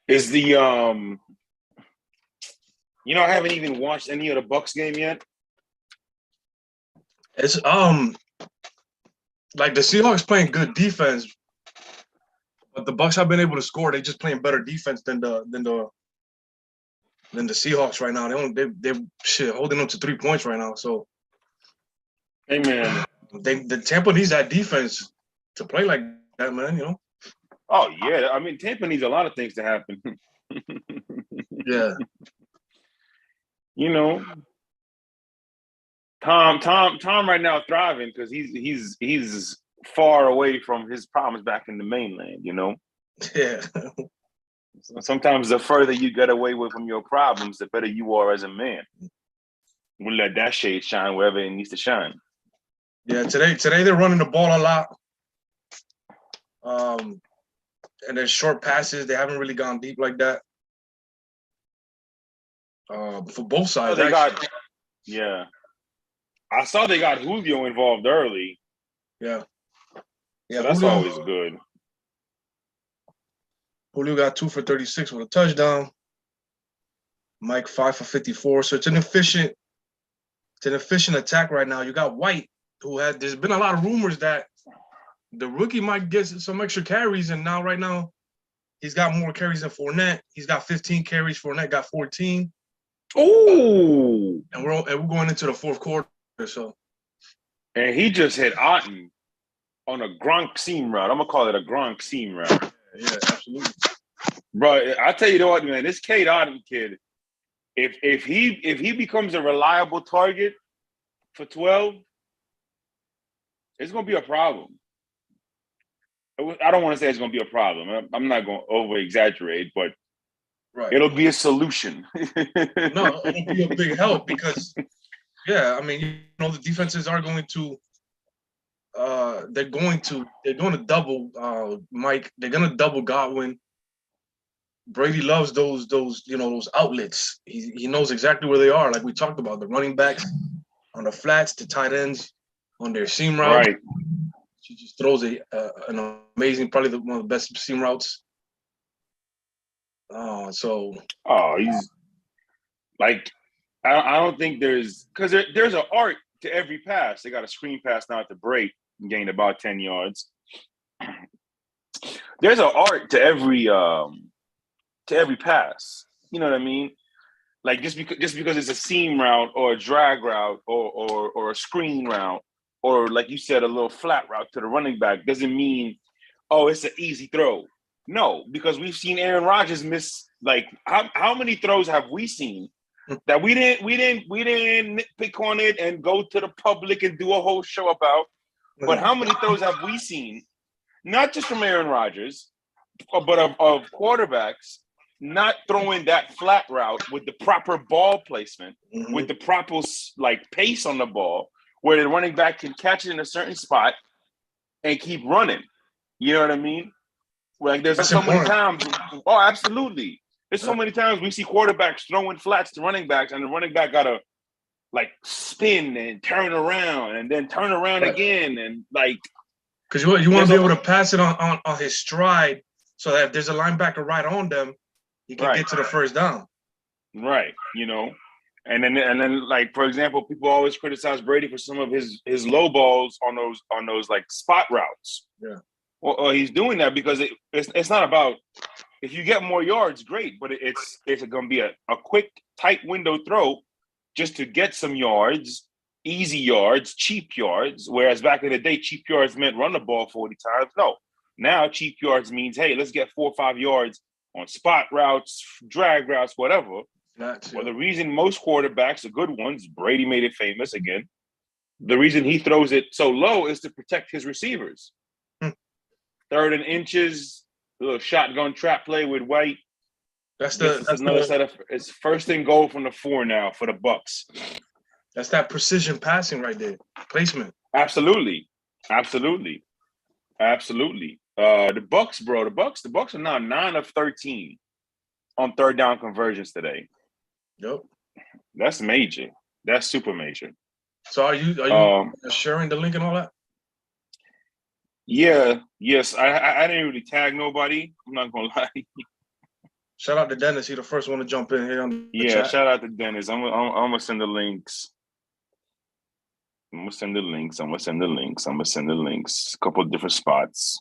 Is the I haven't even watched any of the Bucks game yet. It's like the Seahawks playing good defense, but the Bucks have been able to score. They just playing better defense than the Seahawks right now. They're holding them to 3 points right now. So, hey man, the Tampa needs that defense to play like that, man. Oh yeah, I mean Tampa needs a lot of things to happen. Yeah. Tom right now thriving because he's far away from his problems back in the mainland. Yeah. Sometimes the further you get away from your problems, the better you are as a man. We'll let that shade shine wherever it needs to shine. Yeah, today they're running the ball a lot. And then short passes, they haven't really gone deep like that. For both sides, yeah. I saw they got Julio involved early. Yeah. So that's always good. Julio got 2 for 36 with a touchdown. Mike 5 for 54. So it's an efficient attack right now. You got White, there's been a lot of rumors that the rookie might get some extra carries, and right now he's got more carries than Fournette. He's got 15 carries. Fournette got 14. Oh, and we're going into the fourth quarter. So, and he just hit Otten on a Gronk seam route. I'm gonna call it a Gronk seam route. Yeah, absolutely. Bro, I tell you what, man, this Cade Otten kid, if he becomes a reliable target for 12, it's gonna be a problem. I don't want to say it's gonna be a problem. I'm not gonna over exaggerate, but it'll be a solution. No, it'll be a big help because, yeah, I mean, the defenses are going to. They're going to double Mike. They're going to double Godwin. Brady loves those outlets. He knows exactly where they are. Like we talked about, the running backs on the flats, the tight ends on their seam route. Right. She just throws an amazing, probably one of the best seam routes. He's like, I don't think there's an art to every pass. They got a screen pass now to break and gained about 10 yards. There's an art to every pass. You know what I mean? Like just because it's a seam route or a drag route or a screen route or like you said, a little flat route to the running back doesn't mean, it's an easy throw. No, because we've seen Aaron Rodgers miss. Like how many throws have we seen that we didn't pick on it and go to the public and do a whole show about? But how many throws have we seen, not just from Aaron Rodgers, but of quarterbacks not throwing that flat route with the proper ball placement, with the proper pace on the ball, where the running back can catch it in a certain spot and keep running. You know what I mean? Like there's so many times. Oh, absolutely. There's so many times we see quarterbacks throwing flats to running backs, and the running back gotta spin and turn around and then turn around again, and because you want to be able to pass it on his stride, so that if there's a linebacker right on them, he can get to the first down. Right. And then for example, people always criticize Brady for some of his low balls on those spot routes. Yeah. Well, he's doing that because it's not about if you get more yards, great, but it's going to be a quick, tight window throw just to get some yards, easy yards, cheap yards. Whereas back in the day, cheap yards meant run the ball 40 times. No, now cheap yards means, hey, let's get 4 or 5 yards on spot routes, drag routes, whatever. Well, the reason most quarterbacks, the good ones, Brady made it famous again. The reason he throws it so low is to protect his receivers. 3rd and inches, a little shotgun trap play with White. That's another setup. It's 1st and goal from the 4 now for the Bucks. That's that precision passing right there, placement. Absolutely. The Bucks, bro. The Bucks are now 9 of 13 on 3rd down conversions today. Yep. That's major. That's super major. So are you sharing the link and all that? Yeah. Yes. I didn't really tag nobody. I'm not gonna lie. Shout out to Dennis. He the first one to jump in here on the Yeah, chat. shout out to Dennis. I'm gonna send the links. I'm gonna send the links. I'm gonna send the links. I'm gonna send the links. A couple of different spots.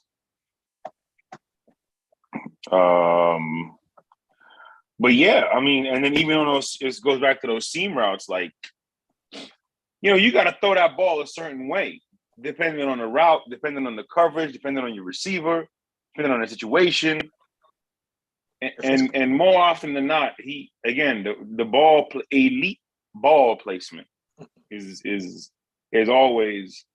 But yeah, I mean, and then even on those, it goes back to those seam routes. Like, you got to throw that ball a certain way, depending on the route, depending on the coverage, depending on your receiver, depending on the situation. And more often than not, the ball elite ball placement is always.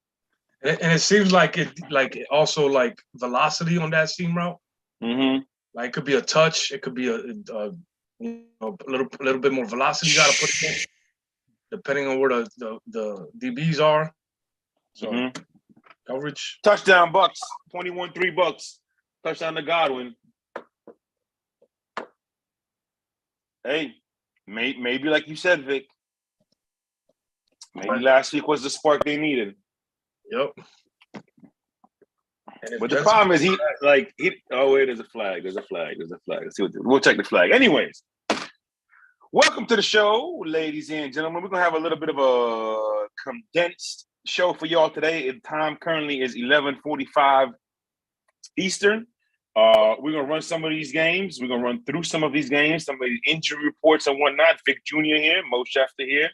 And it seems like it also like velocity on that seam route. Mm-hmm. Like it could be a touch, it could be a little bit more velocity you got to put in, depending on where the DBs are. So coverage. Touchdown Bucks, 21-3 Bucks. Touchdown to Godwin. Hey, maybe like you said, Vic. Maybe last week was the spark they needed. Yep. But the problem is there's a flag. There's a flag. Let's see we'll check the flag. Anyways, welcome to the show, ladies and gentlemen. We're gonna have a little bit of a condensed show for y'all today. The time currently is 11:45 Eastern. We're gonna run some of these games. We're gonna run through some of these games, some of the injury reports and whatnot. Vic Jr. here, Mo Schefter here.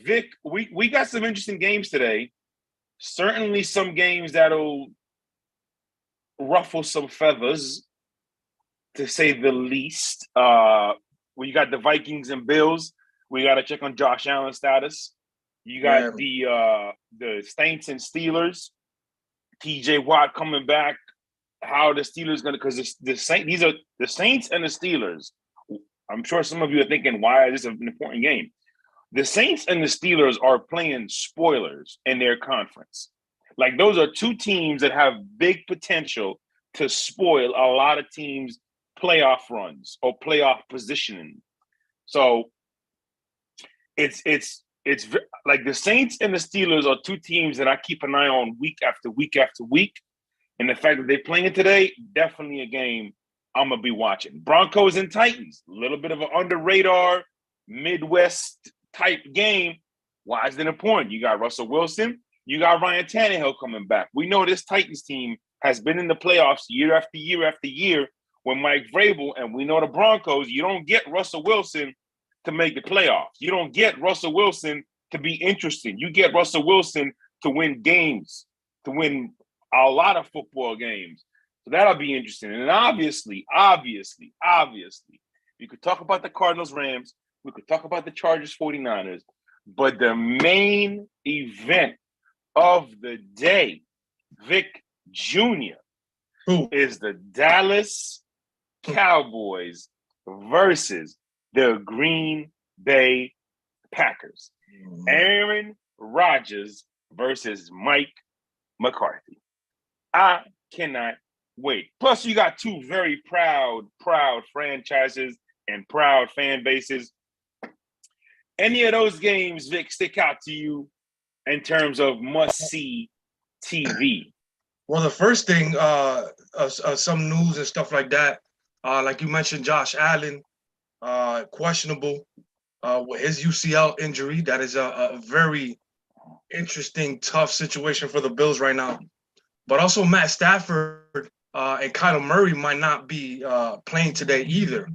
Vic, we got some interesting games today. Certainly some games that'll ruffle some feathers, to say the least. We got the Vikings and Bills. We got to check on Josh Allen's status. You got the Saints and Steelers. T.J. Watt coming back. How the Steelers going to? Because these are the Saints and the Steelers. I'm sure some of you are thinking, why is this an important game? The Saints and the Steelers are playing spoilers in their conference. Like, those are two teams that have big potential to spoil a lot of teams' playoff runs or playoff positioning. So it's like the Saints and the Steelers are two teams that I keep an eye on week after week after week. And the fact that they're playing today, definitely a game I'm going to be watching. Broncos and Titans, a little bit of an under-radar, Midwest type game. Why is it important? You got Russell Wilson. You got Ryan Tannehill coming back. We know this Titans team has been in the playoffs year after year after year with Mike Vrabel, and we know the Broncos, you don't get Russell Wilson to make the playoffs. You don't get Russell Wilson to be interesting. You get Russell Wilson to win games, to win a lot of football games. So that'll be interesting. And obviously, we could talk about the Cardinals-Rams. We could talk about the Chargers-49ers. But the main event of the day, Vic Jr., is the Dallas Cowboys versus the Green Bay Packers. Aaron Rodgers versus Mike McCarthy. I cannot wait. Plus, you got two very proud franchises and proud fan bases. Any of those games, Vic, stick out to you in terms of must-see TV? Well, the first thing, some news and stuff like that, like you mentioned, Josh Allen, questionable with his UCL injury. That is a very interesting, tough situation for the Bills right now. But also Matt Stafford and Kyler Murray might not be playing today either.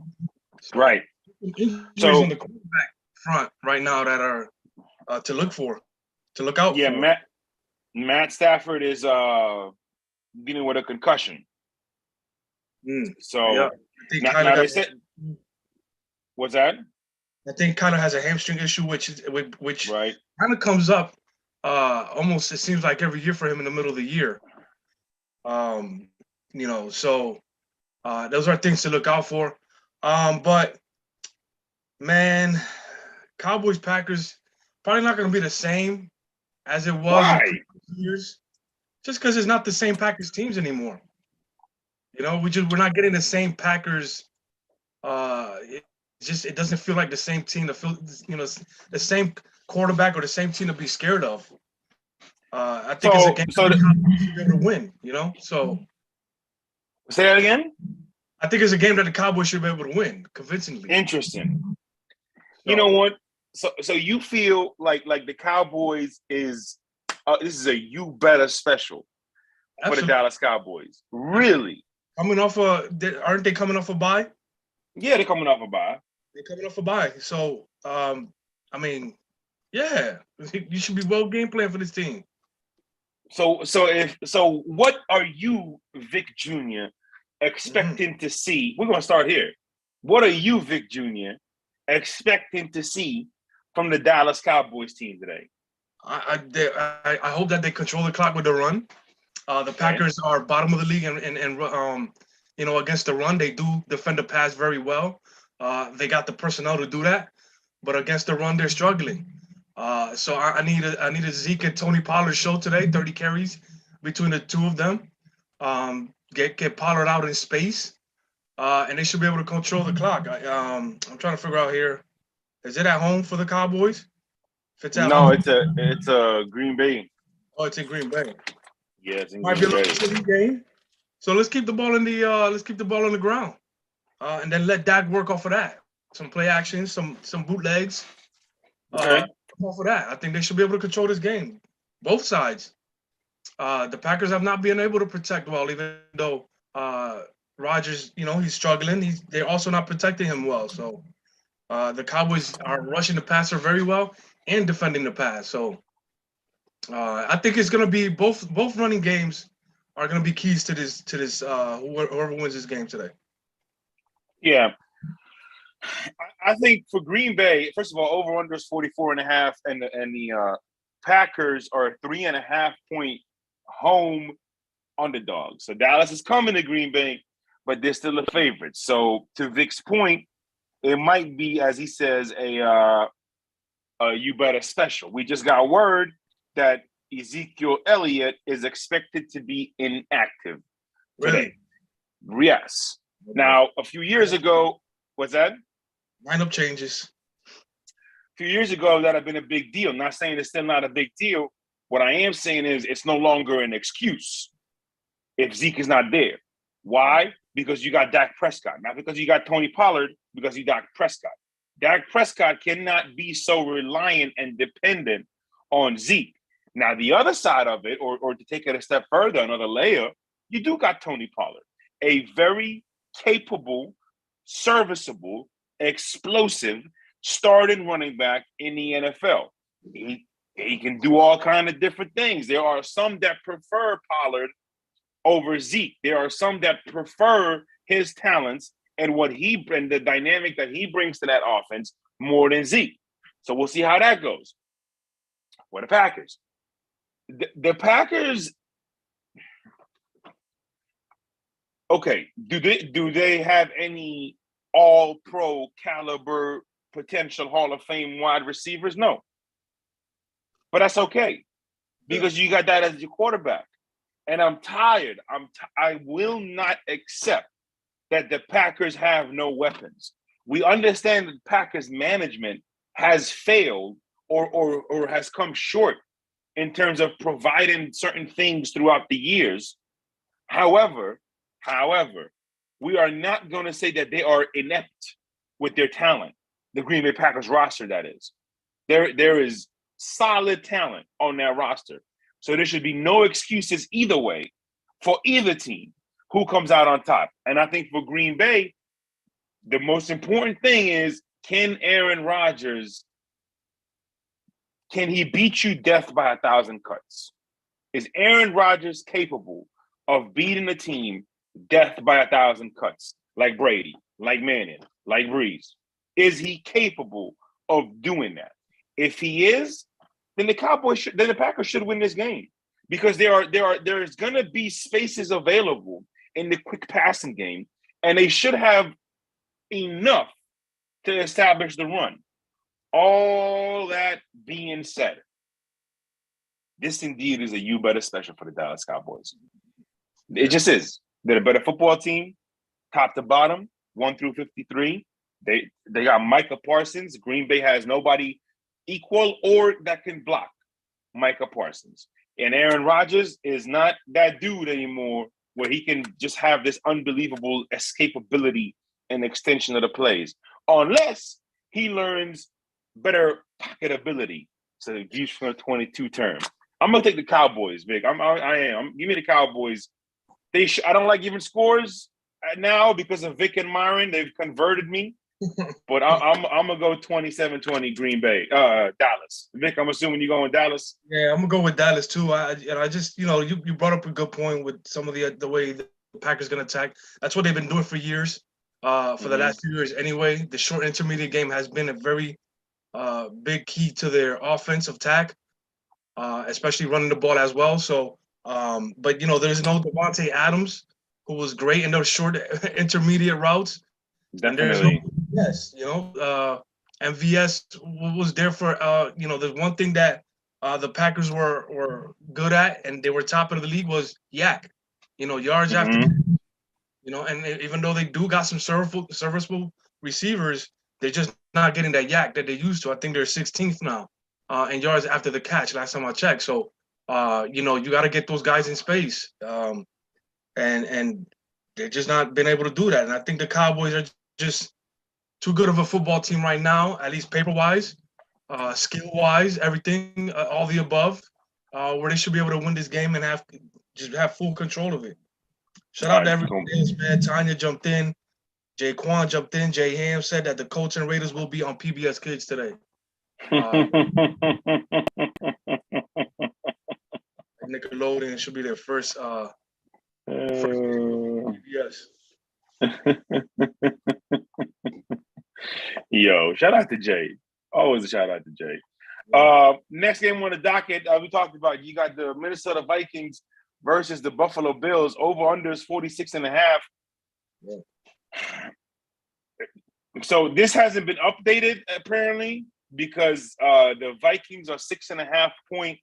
So, right. Injuries on the quarterback front right now that are to look out for. Yeah, Matt Stafford is dealing with a concussion. So yeah. now they said, what's that? I think Kyler has a hamstring issue, which right. kind of comes up almost, it seems like, every year for him in the middle of the year. So those are things to look out for. But man, Cowboys Packers probably not going to be the same as it was in previous years, just because it's not the same Packers teams anymore. We're not getting the same Packers. It doesn't feel like the same team. The same quarterback or the same team to be scared of. I think it's a game to be able to win. So say that again. I think it's a game that the Cowboys should be able to win convincingly. Interesting. So, You know what? So you feel like the Cowboys is this is a you better special for the absolutely. Dallas Cowboys. Really? Coming off aren't they coming off a bye? Yeah, they're coming off a bye. They're coming off a bye. So, I mean, yeah, you should be well game plan for this team. So what are you, Vic Jr., expecting to see? We're gonna start here. What are you, Vic Jr., expecting to see from the Dallas Cowboys team today? I hope that they control the clock with the run. The Packers are bottom of the league, and against the run, they do defend the pass very well. They got the personnel to do that, but against the run, they're struggling. So I need a Zeke and Tony Pollard show today. 30 carries between the two of them. Get Pollard out in space, and they should be able to control the clock. I'm trying to figure out here. Is it at home for the Cowboys? If it's at No, home, it's a Green Bay. oh, it's in Green Bay. Yeah, it's in Might be Green a Bay. little silly game. So let's keep the ball on the ground, and then let Dak work off of that. Some play actions, some bootlegs. Okay. Off of that, I think they should be able to control this game. Both sides. The Packers have not been able to protect well, even though Rodgers, he's struggling. They're also not protecting him well. So the Cowboys are rushing the passer very well and defending the pass. So I think it's going to be both running games are going to be keys to this whoever wins this game today. Yeah. I think for Green Bay, first of all, over under is 44.5, and the Packers are a 3.5 point home underdog. So Dallas is coming to Green Bay, but they're still a favorite. So to Vic's point, it might be, as he says, a you better special. We just got word that Ezekiel Elliott is expected to be inactive today. Really? Yes. Now, a few years ago, what's that? Lineup changes. A few years ago, that had been a big deal. Not saying it's still not a big deal. What I am saying is it's no longer an excuse if Zeke is not there. Why? Because you got Dak Prescott. Not because you got Tony Pollard, because you got Prescott. Dak Prescott cannot be so reliant and dependent on Zeke. Now, the other side of it, or to take it a step further, another layer, you do got Tony Pollard, a very capable, serviceable, explosive starting running back in the NFL. He can do all kinds of different things. There are some that prefer Pollard over Zeke. There are some that prefer his talents and the dynamic that he brings to that offense more than Zeke. So we'll see how that goes. For the Packers. The Packers, okay, do they have any all-pro caliber potential Hall of Fame wide receivers? No. But that's okay because you got that as your quarterback. And I'm tired. I will not accept that the Packers have no weapons. We understand that Packers management has failed or has come short in terms of providing certain things throughout the years. However, we are not going to say that they are inept with their talent. The Green Bay Packers roster, that is. There is solid talent on that roster. So there should be no excuses either way for either team who comes out on top. And I think for Green Bay, the most important thing is, can Aaron Rodgers, can he beat you death by 1,000 cuts? Is Aaron Rodgers capable of beating a team death by 1,000 cuts, like Brady, like Manning, like Breeze? Is he capable of doing that? If he is, then the Packers should win this game because there is going to be spaces available in the quick passing game, and they should have enough to establish the run. All that being said, this indeed is a you better special for the Dallas Cowboys. It just is. They're a better football team, top to bottom, 1 through 53. They got Micah Parsons. Green Bay has nobody equal or that can block Micah Parsons. And Aaron Rodgers is not that dude anymore where he can just have this unbelievable escapability and extension of the plays, unless he learns better pocketability. So views from a 22 term. I'm gonna take the Cowboys, Vic. I am. Give me the Cowboys. I don't like giving scores now because of Vic and Myron. They've converted me. But I'm gonna go 27-20 Green Bay, Dallas. Vic, I'm assuming you're going Dallas. Yeah, I'm gonna go with Dallas too. I just you brought up a good point with some of the way the Packers gonna attack. That's what they've been doing for years, for the last few years anyway. The short intermediate game has been a very big key to their offensive attack, especially running the ball as well. So, but there's no Devontae Adams, who was great in those short intermediate routes. Definitely. MVS was there for the one thing that the Packers were good at, and they were top of the league, was yak, yards after, and even though they do got some serviceable receivers, they're just not getting that yak that they used to. I think they're 16th now in yards after the catch last time I checked. So you got to get those guys in space, and they're just not been able to do that. And I think the Cowboys are just too good of a football team right now, at least paper-wise, skill-wise, everything, all the above, where they should be able to win this game and have full control of it. Shout out to everybody else, man. Tanya jumped in. Jay Quan jumped in. Jay Ham said that the Colts and Raiders will be on PBS Kids today. Nickelodeon should be their first PBS. Yo, shout out to Jay. Always a shout out to Jay. Next game on the docket, we talked about, you got the Minnesota Vikings versus the Buffalo Bills. Over under is 46.5. Yeah. So this hasn't been updated apparently, because the Vikings are 6.5 point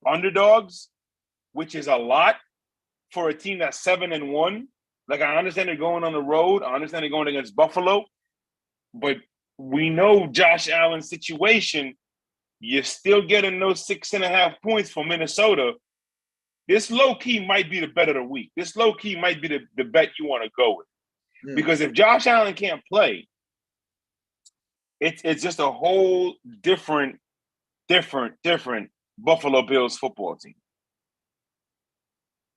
underdogs, which is a lot for a team that's 7-1. Like, I understand they're going on the road. I understand they're going against Buffalo. But we know Josh Allen's situation. You're still getting those 6.5 points for Minnesota. This low-key might be the bet of the week. This low-key might be the bet you want to go with. Because if Josh Allen can't play, it's just a whole different Buffalo Bills football team.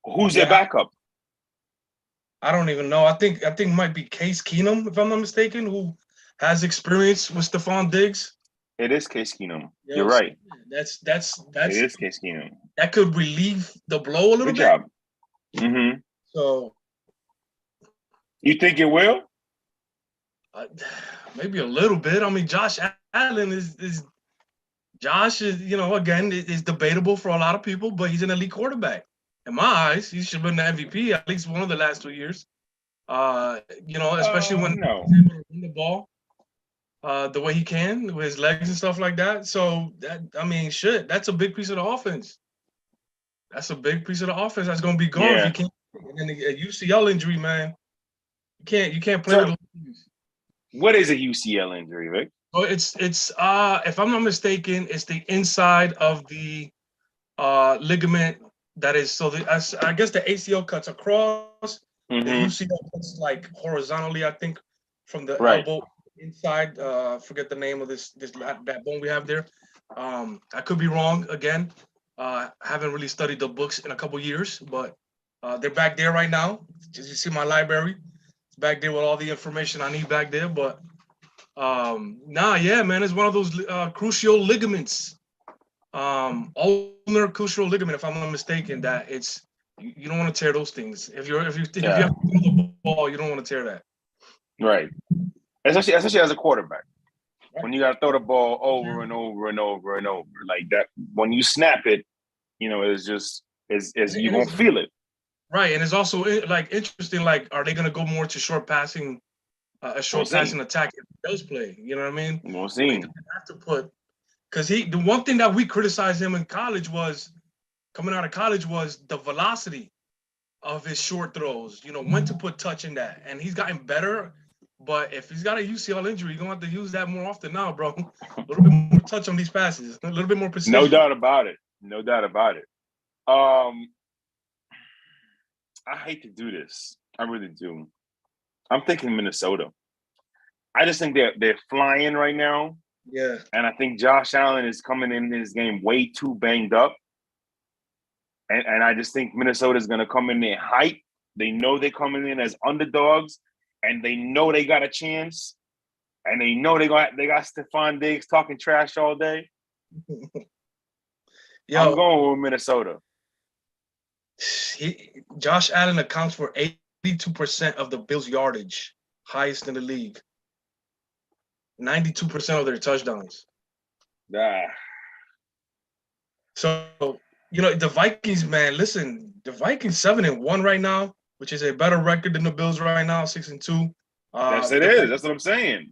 Who's their backup? I don't even know. I think it might be Case Keenum, if I'm not mistaken, who has experience with Stephon Diggs. It is Case Keenum. You're right. That's it is Case Keenum. That could relieve the blow a little bit. Good job. Mm-hmm. So you think it will? Maybe a little bit. I mean, Josh Allen is again, is debatable for a lot of people, but he's an elite quarterback. In my eyes, he should have been the MVP at least one of the last 2 years. Especially when he's able to run the ball the way he can with his legs and stuff like that. So that's a big piece of the offense. That's a big piece of the offense that's going to be gone if you can't. And then a UCL injury, man, you can't play with those things. What is a UCL injury, Vic? Oh, it's if I'm not mistaken, it's the inside of the ligament. That is, I guess the ACL cuts across, the UCL cuts like horizontally, I think, from the elbow inside. Forget the name of that bone we have there. I could be wrong again. Haven't really studied the books in a couple years, but they're back there right now. As you see my library, it's back there with all the information I need back there. But man, it's one of those crucial ligaments. Ulnar crucial ligament, if I'm not mistaken, that you don't want to tear those things. If you have to throw the ball, you don't want to tear that. Right. Especially as a quarterback. Right. When you gotta throw the ball over and over and over and over. Like that, when you snap it, it's just you're gonna feel it. Right. And it's also like interesting, like, are they gonna go more to short passing, a short passing attack if he does play? You know what I mean? We'll see. Have to put. Because the one thing that we criticized him in college coming out of college was the velocity of his short throws, when to put touch in that. And he's gotten better, but if he's got a UCL injury, you're going to have to use that more often now, bro. A little bit more touch on these passes, a little bit more precision. No doubt about it. I hate to do this. I really do. I'm thinking Minnesota. I just think they're flying right now. Yeah. And I think Josh Allen is coming in this game way too banged up. And I just think Minnesota is going to come in there hype. They know they're coming in as underdogs, and they know they got a chance. And they know they got Stephon Diggs talking trash all day. I'm going with Minnesota. Josh Allen accounts for 82% of the Bills' yardage, highest in the league. 92% of their touchdowns. So, the Vikings, man, listen, the Vikings 7-1 right now, which is a better record than the Bills right now, 6-2. Yes, it is. That's what I'm saying.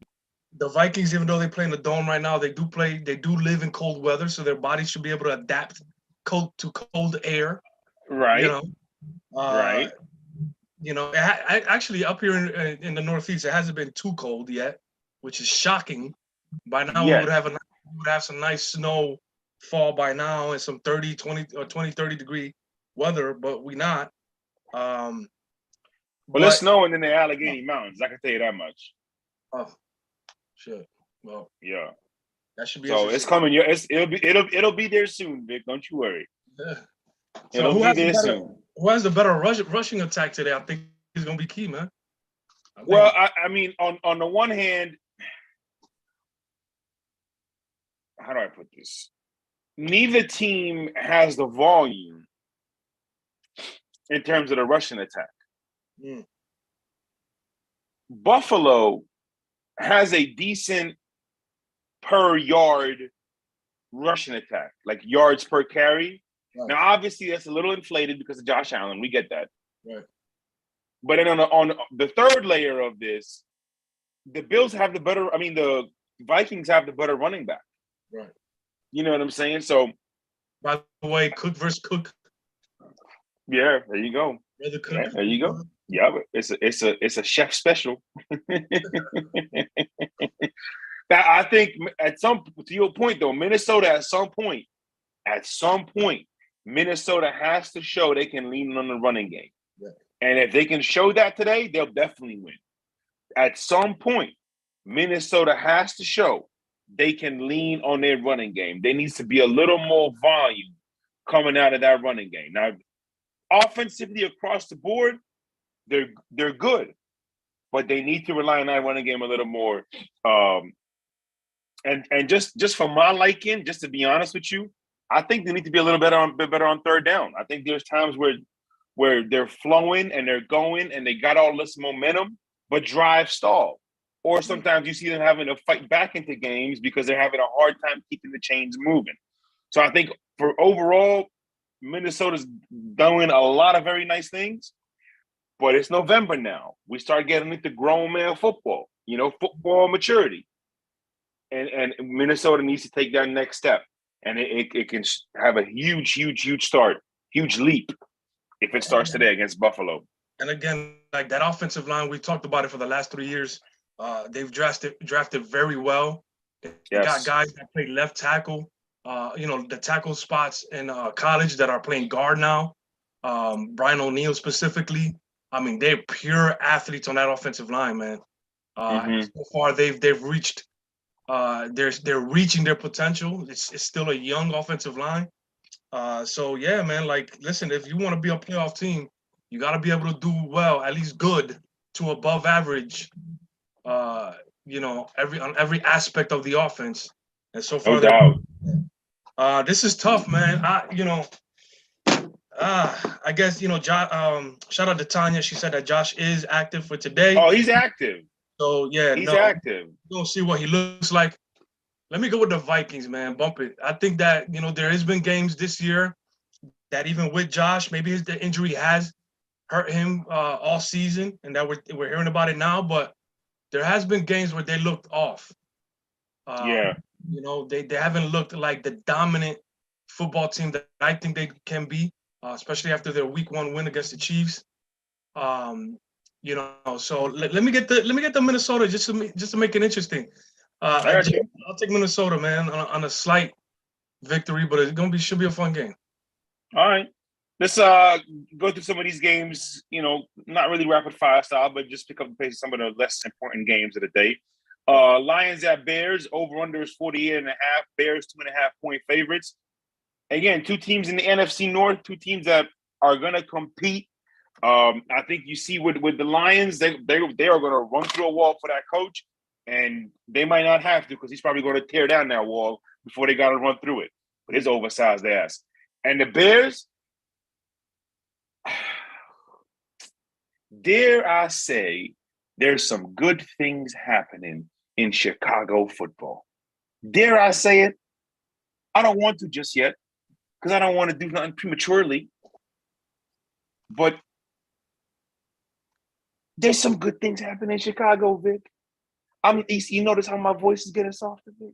The Vikings, even though they play in the dome right now, they do live in cold weather, so their bodies should be able to adapt to cold air. Right. Right. Actually up here in the Northeast, it hasn't been too cold yet, which is shocking. By now, we would have some nice snow fall by now and some 30 degree weather, but we not. Well, it's snowing in the Allegheny Mountains. I can tell you that much. Oh, shit. Well, yeah, that should be. So it's coming. It'll be there soon, Vic. Don't you worry. Yeah. So it'll be there soon. Who has the better rushing attack today? I think is going to be key, man. Well, I mean, on the one hand, how do I put this? Neither team has the volume in terms of the rushing attack. Mm. Buffalo has a decent per yard rushing attack, like yards per carry. Right. Now, obviously, that's a little inflated because of Josh Allen. We get that. Right. But then on the third layer of this, the Bills have the Vikings have the better running back. Right. You know what I'm saying? So, by the way, Cook versus Cook. Yeah, there you go. Brother Cook. Yeah, there you go. Yeah, but it's a chef special. That I think to your point though, Minnesota at some point, Minnesota has to show they can lean on the running game. Yeah. And if they can show that today, they'll definitely win. At some point, Minnesota has to show they can lean on their running game. There needs to be a little more volume coming out of that running game. Now, offensively across the board, they're good, but they need to rely on that running game a little more. And just for my liking, just to be honest with you, I think they need to be a little better on third down. I think there's times where they're flowing and they're going and they got all this momentum, but drive stall. Or sometimes you see them having to fight back into games because they're having a hard time keeping the chains moving. So I think for overall, Minnesota's doing a lot of very nice things, but it's November now. We start getting into grown man football, football maturity. And Minnesota needs to take that next step. And it can have a huge leap if it starts today against Buffalo. And again, like that offensive line, we've talked about it for the last 3 years. They've drafted very well. They got guys that play left tackle, the tackle spots in college that are playing guard now. Brian O'Neill specifically. I mean, they're pure athletes on that offensive line, man. So far, they've reached. They're reaching their potential. It's still a young offensive line. So yeah, man. Like, listen, if you want to be a playoff team, you got to be able to do well, at least good to above average. On every aspect of the offense. And so far, this is tough, man. I guess shout out to Tanya. She said that Josh is active for today. Oh, he's active. So yeah, he's active. We'll see what he looks like. Let me go with the Vikings, man. Bump it. I think that there has been games this year that even with Josh, maybe the injury has hurt him all season, and that we're hearing about it now. But there has been games where they looked off. They haven't looked like the dominant football team that I think they can be, especially after their Week 1 win against the Chiefs. So let me get the Minnesota just to make it interesting. I'll take Minnesota, man, on a slight victory, but it's should be a fun game. All right. Let's go through some of these games, not really rapid fire style, but just pick up the pace of some of the less important games of the day. Lions at Bears, over under is 48.5. Bears 2.5-point favorites. Again, two teams in the NFC North, two teams that are gonna compete. I think you see with the Lions, they are gonna run through a wall for that coach, and they might not have to because he's probably gonna tear down that wall before they gotta run through it. But his oversized ass. And the Bears, dare I say, there's some good things happening in Chicago football. Dare I say it? I don't want to just yet because I don't want to do nothing prematurely. But there's some good things happening in Chicago, Vic. You notice how my voice is getting softer, Vic?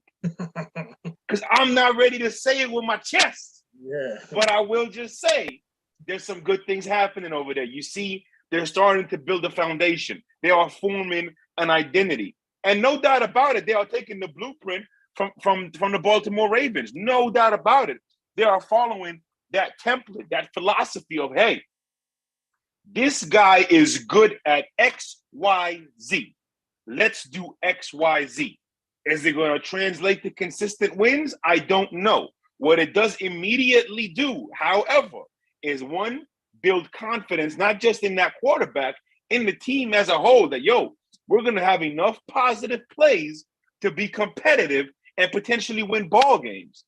Because I'm not ready to say it with my chest. Yeah. But I will just say there's some good things happening over there. You see, they're starting to build a foundation. They are forming an identity. And no doubt about it, they are taking the blueprint from the Baltimore Ravens. No doubt about it. They are following that template, that philosophy of, hey, this guy is good at X, Y, Z. Let's do X, Y, Z. Is it going to translate to consistent wins? I don't know. What it does immediately do, however, is one, build confidence, not just in that quarterback, in the team as a whole, that, we're going to have enough positive plays to be competitive and potentially win ball games.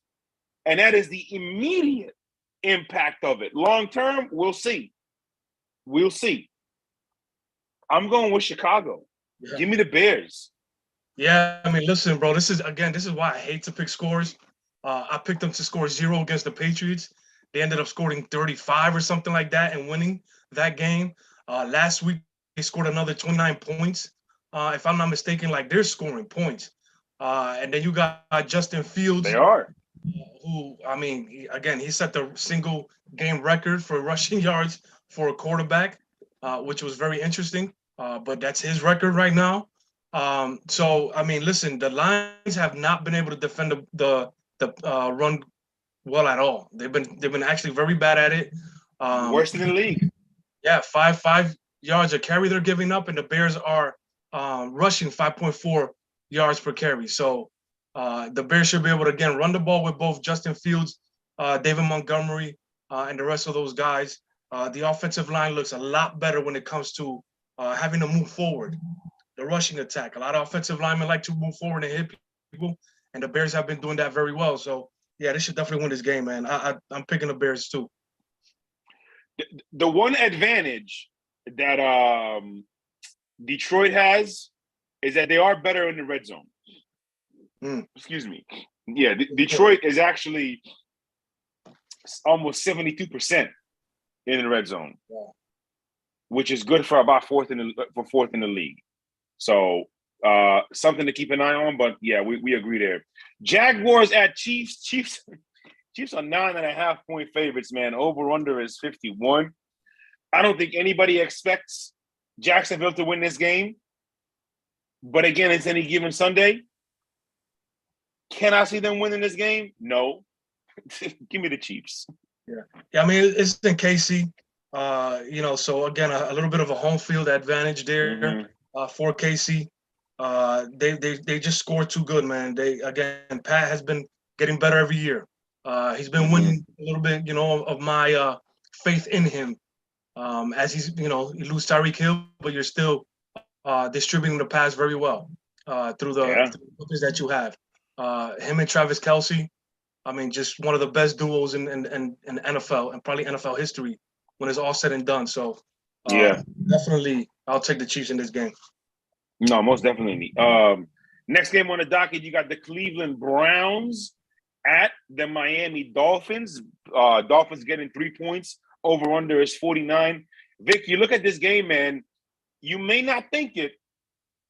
And that is the immediate impact of it. Long term, we'll see. We'll see. I'm going with Chicago. Yeah. Give me the Bears. Yeah, I mean, listen, bro, this is why I hate to pick scores. I picked them to score 0 against the Patriots. They ended up scoring 35 or something like that and winning that game. Last week, they scored another 29 points. If I'm not mistaken, they're scoring points. And then you got Justin Fields. They are. Who, I mean, he set the single game record for rushing yards for a quarterback, which was very interesting. But that's his record right now. So, I mean, listen, the Lions have not been able to defend the run well at all. They've been actually very bad at it. Worst in the league. Yeah, 5 yards a carry they're giving up, and the Bears are rushing 5.4 yards per carry. So the Bears should be able to, again, run the ball with both Justin Fields, David Montgomery, and the rest of those guys. The offensive line looks a lot better when it comes to having to move forward. The rushing attack. A lot of offensive linemen like to move forward and hit people, and the Bears have been doing that very well. So, yeah, they should definitely win this game, man. I'm picking the Bears too. The one advantage that Detroit has is that they are better in the red zone. Excuse me. Yeah, Detroit is actually almost 72% in the red zone, which is good for about fourth in the league. So something to keep an eye on. But yeah, we agree there. Jaguars at Chiefs. Chiefs are 9.5-point favorites, man. Over under is 51. I don't think anybody expects Jacksonville to win this game. But again, it's any given Sunday. Can I see them winning this game? No. Give me the Chiefs. Yeah. I mean, it's in KC. So again, a little bit of a home field advantage there for KC. They just scored too good, man. Pat has been getting better every year. He's been winning a little bit, of my faith in him. As he's, you lose Tyreek Hill, but you're still distributing the pass very well through the players that you have. Him and Travis Kelce, I mean, just one of the best duos in NFL and probably NFL history when it's all said and done. So, definitely, I'll take the Chiefs in this game. No, most definitely. Next game on the docket, you got the Cleveland Browns at the Miami Dolphins. Dolphins getting 3 points. Over under is 49. Vic, you look at this game, man, you may not think it,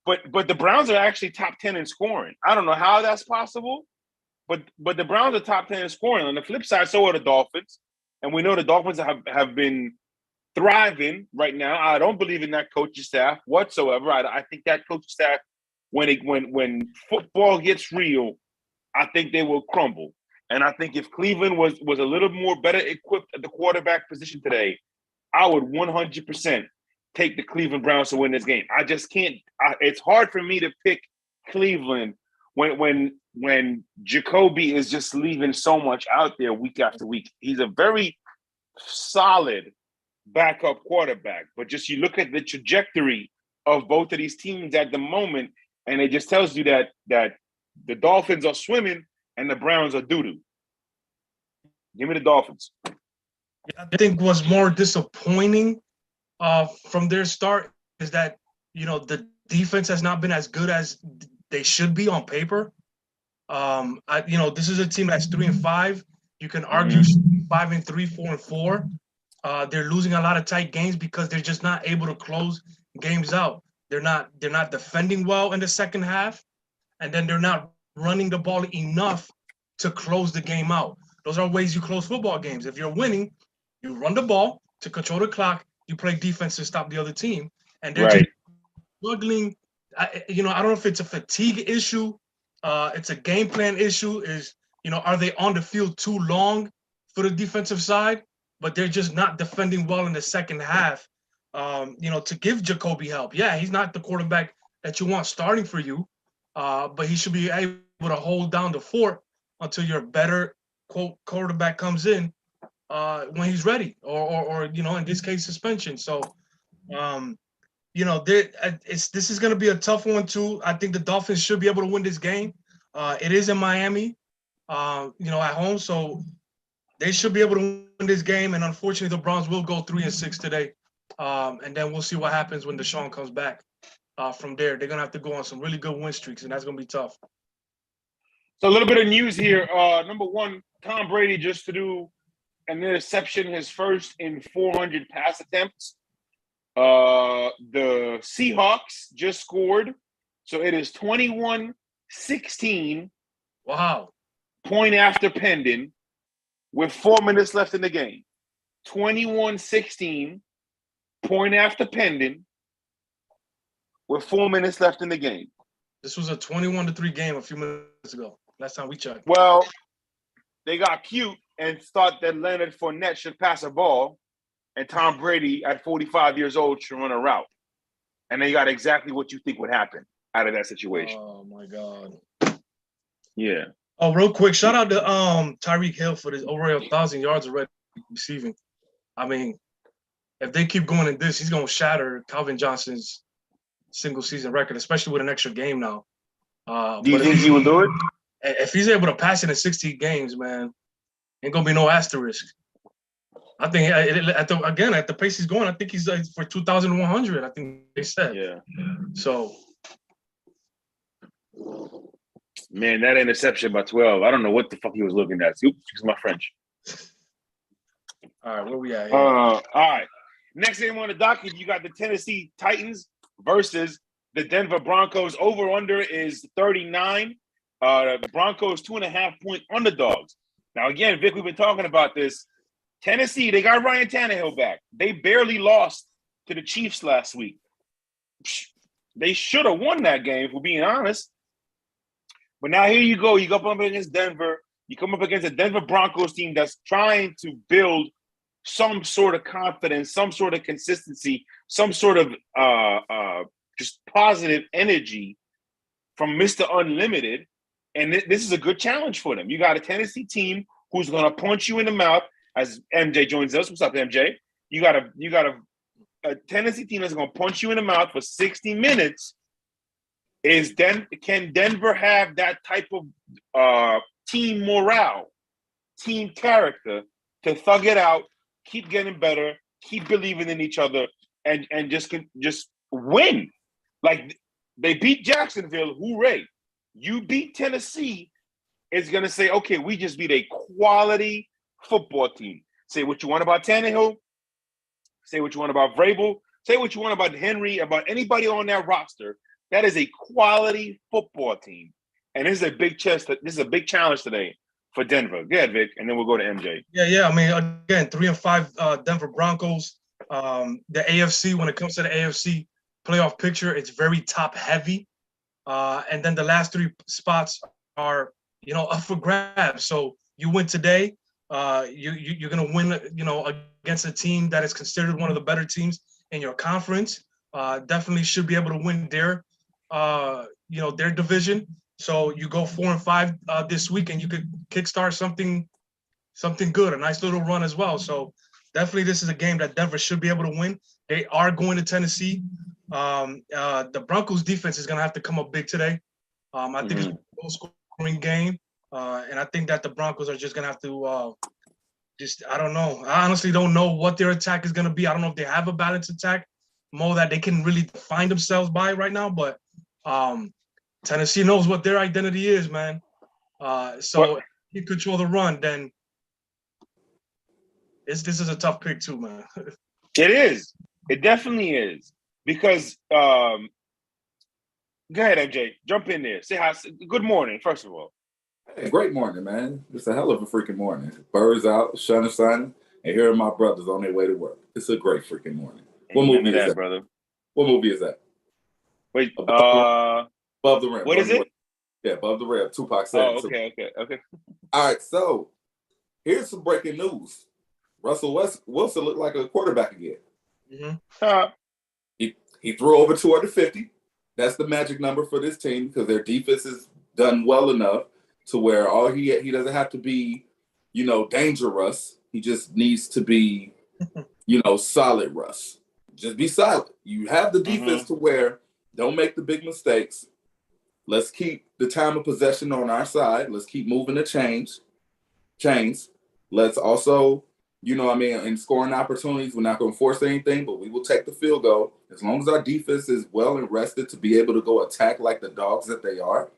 but the Browns are actually top 10 in scoring. I don't know how that's possible, but the Browns are top 10 in scoring. On the flip side, so are the Dolphins. And we know the Dolphins have been thriving right now. I don't believe in that coaching staff whatsoever. I think that coaching staff, when football gets real, I think they will crumble. And I think if Cleveland was a little more better equipped at the quarterback position today, I would 100% take the Cleveland Browns to win this game. I just can't. It's hard for me to pick Cleveland when Jacoby is just leaving so much out there week after week. He's a very solid backup quarterback, but just you look at the trajectory of both of these teams at the moment, and it just tells you that the Dolphins are swimming and the Browns are doo-doo. Give me the Dolphins. I think what's more disappointing from their start is that, the defense has not been as good as they should be on paper. This is a team that's 3-5. You can argue 5-3, 4-4. They're losing a lot of tight games because they're just not able to close games out. They're not defending well in the second half, and then they're not running the ball enough to close the game out. Those are ways you close football games. If you're winning, you run the ball to control the clock. You play defense to stop the other team, and they're just struggling. I don't know if it's a fatigue issue. It's a game plan issue. Are they on the field too long for the defensive side? But they're just not defending well in the second half. To give Jacoby help. Yeah, he's not the quarterback that you want starting for you, but he should be able to hold down the fort until your better quote quarterback comes in when he's ready, or in this case suspension. So, this is going to be a tough one too. I think the Dolphins should be able to win this game. It is in Miami, at home, so they should be able to win this game. And unfortunately, the Browns will go 3-6 today, and then we'll see what happens when Deshaun comes back. From there, they're gonna have to go on some really good win streaks, and that's gonna be tough. So a little bit of news here. Number one, Tom Brady just threw an interception, his first in 400 pass attempts. The Seahawks just scored, so it is 21-16. Wow. Point after pending, with 4 minutes left in the game. 21-16, point after pending, with 4 minutes left in the game. This was a 21-3 game a few minutes ago. Last time we checked. Well, they got cute and thought that Leonard Fournette should pass a ball, and Tom Brady, at 45 years old, should run a route. And they got exactly what you think would happen out of that situation. Oh, my God. Yeah. Oh, real quick, shout out to Tyreek Hill for this over 1,000 yards already receiving. I mean, if they keep going in this, he's going to shatter Calvin Johnson's single-season record, especially with an extra game now. Do you think he will do it? If he's able to pass it in 16 games, man, ain't going to be no asterisk. I think, at the pace he's going, I think he's for 2,100, I think they said. Yeah. So. Man, that interception by 12, I don't know what the fuck he was looking at. Excuse my French. All right, where we at here? All right. Next game on the docket, you got the Tennessee Titans versus the Denver Broncos. Over-under is 39. The Broncos 2.5-point underdogs. Now, again, Vic, we've been talking about this. Tennessee, they got Ryan Tannehill back. They barely lost to the Chiefs last week. They should have won that game, if we're being honest. But now here you go. You go up against Denver. You come up against a Denver Broncos team that's trying to build some sort of confidence, some sort of consistency, some sort of just positive energy from Mr. Unlimited. And this is a good challenge for them. You got a Tennessee team who's going to punch you in the mouth as MJ joins us. What's up, MJ? You got a Tennessee team that's going to punch you in the mouth for 60 minutes. Can Denver have that type of team morale, team character to thug it out, keep getting better, keep believing in each other, and just win? Like, they beat Jacksonville, hooray. You beat Tennessee, it's going to say, okay, we just beat a quality football team. Say what you want about Tannehill. Say what you want about Vrabel. Say what you want about Henry, about anybody on that roster. That is a quality football team. And this is a big challenge today for Denver. Go ahead, Vic, and then we'll go to MJ. Yeah. I mean, again, 3-5 Denver Broncos. The AFC, when it comes to the AFC playoff picture, it's very top heavy. And then the last three spots are, up for grabs. So you win today, you're gonna win, against a team that is considered one of the better teams in your conference. Definitely should be able to win their division. So you go 4-5 this week, and you could kickstart something good, a nice little run as well. So definitely, this is a game that Denver should be able to win. They are going to Tennessee. The Broncos defense is gonna have to come up big today. I think it's a low-scoring game, and I think that the Broncos are just gonna have to. I don't know. I honestly don't know what their attack is gonna be. I don't know if they have a balanced attack, more that they can really define themselves by right now. But Tennessee knows what their identity is, man. So if you control the run, then this is a tough pick too, man. It is. It definitely is. Because go ahead, MJ. Jump in there. Say hi. Good morning, first of all. Hey, great morning, man. It's a hell of a freaking morning. Birds out, sun is shining, and here are my brothers on their way to work. It's a great freaking morning. What movie is that, brother? What movie is that? Wait, Above the Rim. What is it? Yeah, Above the Rim. Tupac said. Oh, okay. All right, so here's some breaking news. Russell Wilson looked like a quarterback again. Mm-hmm. He threw over 250. That's the magic number for this team because their defense is done well enough to where all he doesn't have to be, dangerous. He just needs to be, solid Russ. Just be solid. You have the defense to where don't make the big mistakes. Let's keep the time of possession on our side. Let's keep moving the chains. Let's also, in scoring opportunities, we're not going to force anything, but we will take the field goal. As long as our defense is well and rested to be able to go attack like the dogs that they are,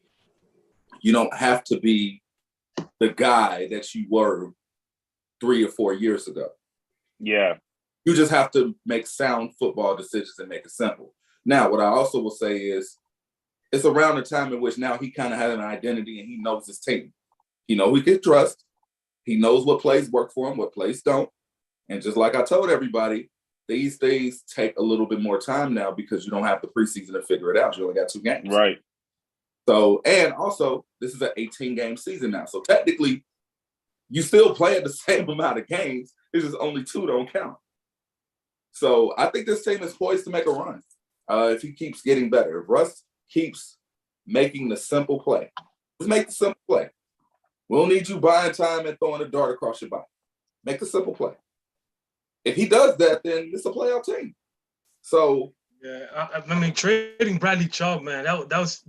you don't have to be the guy that you were 3 or 4 years ago. Yeah. You just have to make sound football decisions and make it simple. Now, what I also will say is it's around the time in which now he kind of has an identity and he knows his team. He knows he can trust. He knows what plays work for him, what plays don't. And just like I told everybody, these things take a little bit more time now because you don't have the preseason to figure it out. You only got 2 games. Right. So, and also, this is an 18-game season now. So technically, you still playing the same amount of games. It's just only 2 don't count. So I think this team is poised to make a run if he keeps getting better. If Russ keeps making the simple play, just make the simple play. We don't need you buying time and throwing a dart across your body. Make the simple play. If he does that, then it's a playoff team. So yeah, I mean, trading Bradley Chubb, man, that was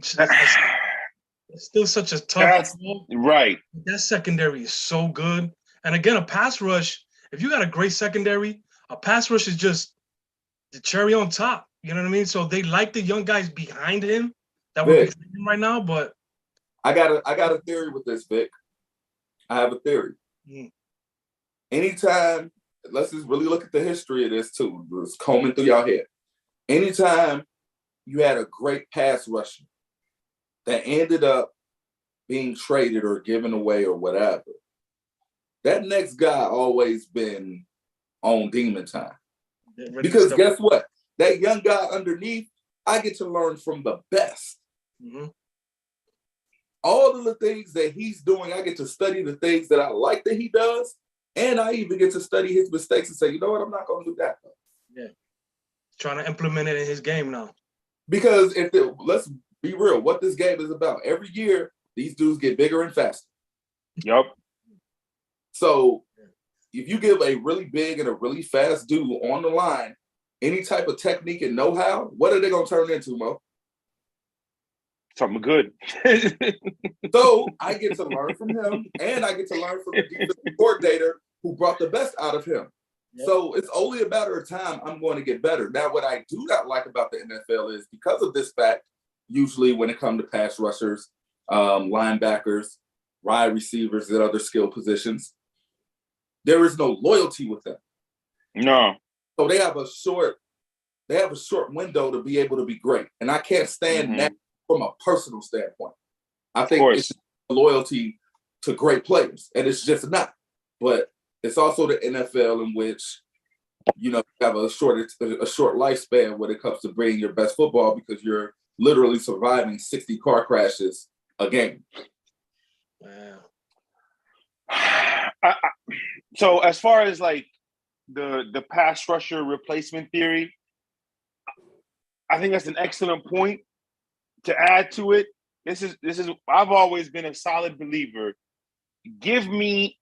still such a tough call. Right. That secondary is so good, and again, a pass rush. If you got a great secondary, a pass rush is just the cherry on top. You know what I mean? So they like the young guys behind him that we're trading right now, but I got a theory with this, Vic. I have a theory. Anytime, let's just really look at the history of this too. It's combing through your head. Anytime you had a great pass rusher that ended up being traded or given away or whatever, that next guy always been on demon time. Because guess what? That young guy underneath, I get to learn from the best. All of the things that he's doing, I get to study the things that I like that he does. And I even get to study his mistakes and say, you know what, I'm not going to do that. Yeah. Trying to implement it in his game now. Because let's be real, what this game is about. Every year, these dudes get bigger and faster. Yep. So if you give a really big and a really fast dude on the line any type of technique and know-how, what are they going to turn into, Mo? Something good. So I get to learn from him, and I get to learn from the defensive coordinator who brought the best out of him. Yep. So it's only a matter of time I'm going to get better. Now, what I do not like about the NFL is because of this fact, usually when it comes to pass rushers, linebackers, wide receivers, and other skill positions, there is no loyalty with them. No. So they have a short window to be able to be great. And I can't stand that from a personal standpoint. I think it's loyalty to great players, and it's just not. But it's also the NFL in which, you have a short lifespan when it comes to bringing your best football because you're literally surviving 60 car crashes a game. Wow. So as far as like the pass rusher replacement theory, I think that's an excellent point. To add to it, this is I've always been a solid believer. Give me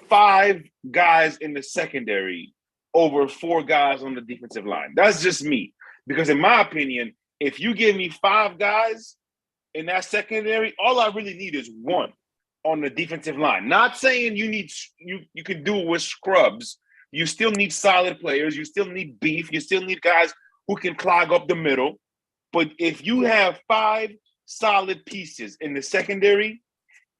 5 guys in the secondary over 4 guys on the defensive line. That's just me. Because in my opinion, if you give me 5 guys in that secondary, all I really need is 1 on the defensive line. Not saying you can do it with scrubs. You still need solid players. You still need beef. You still need guys who can clog up the middle. But if you have 5 solid pieces in the secondary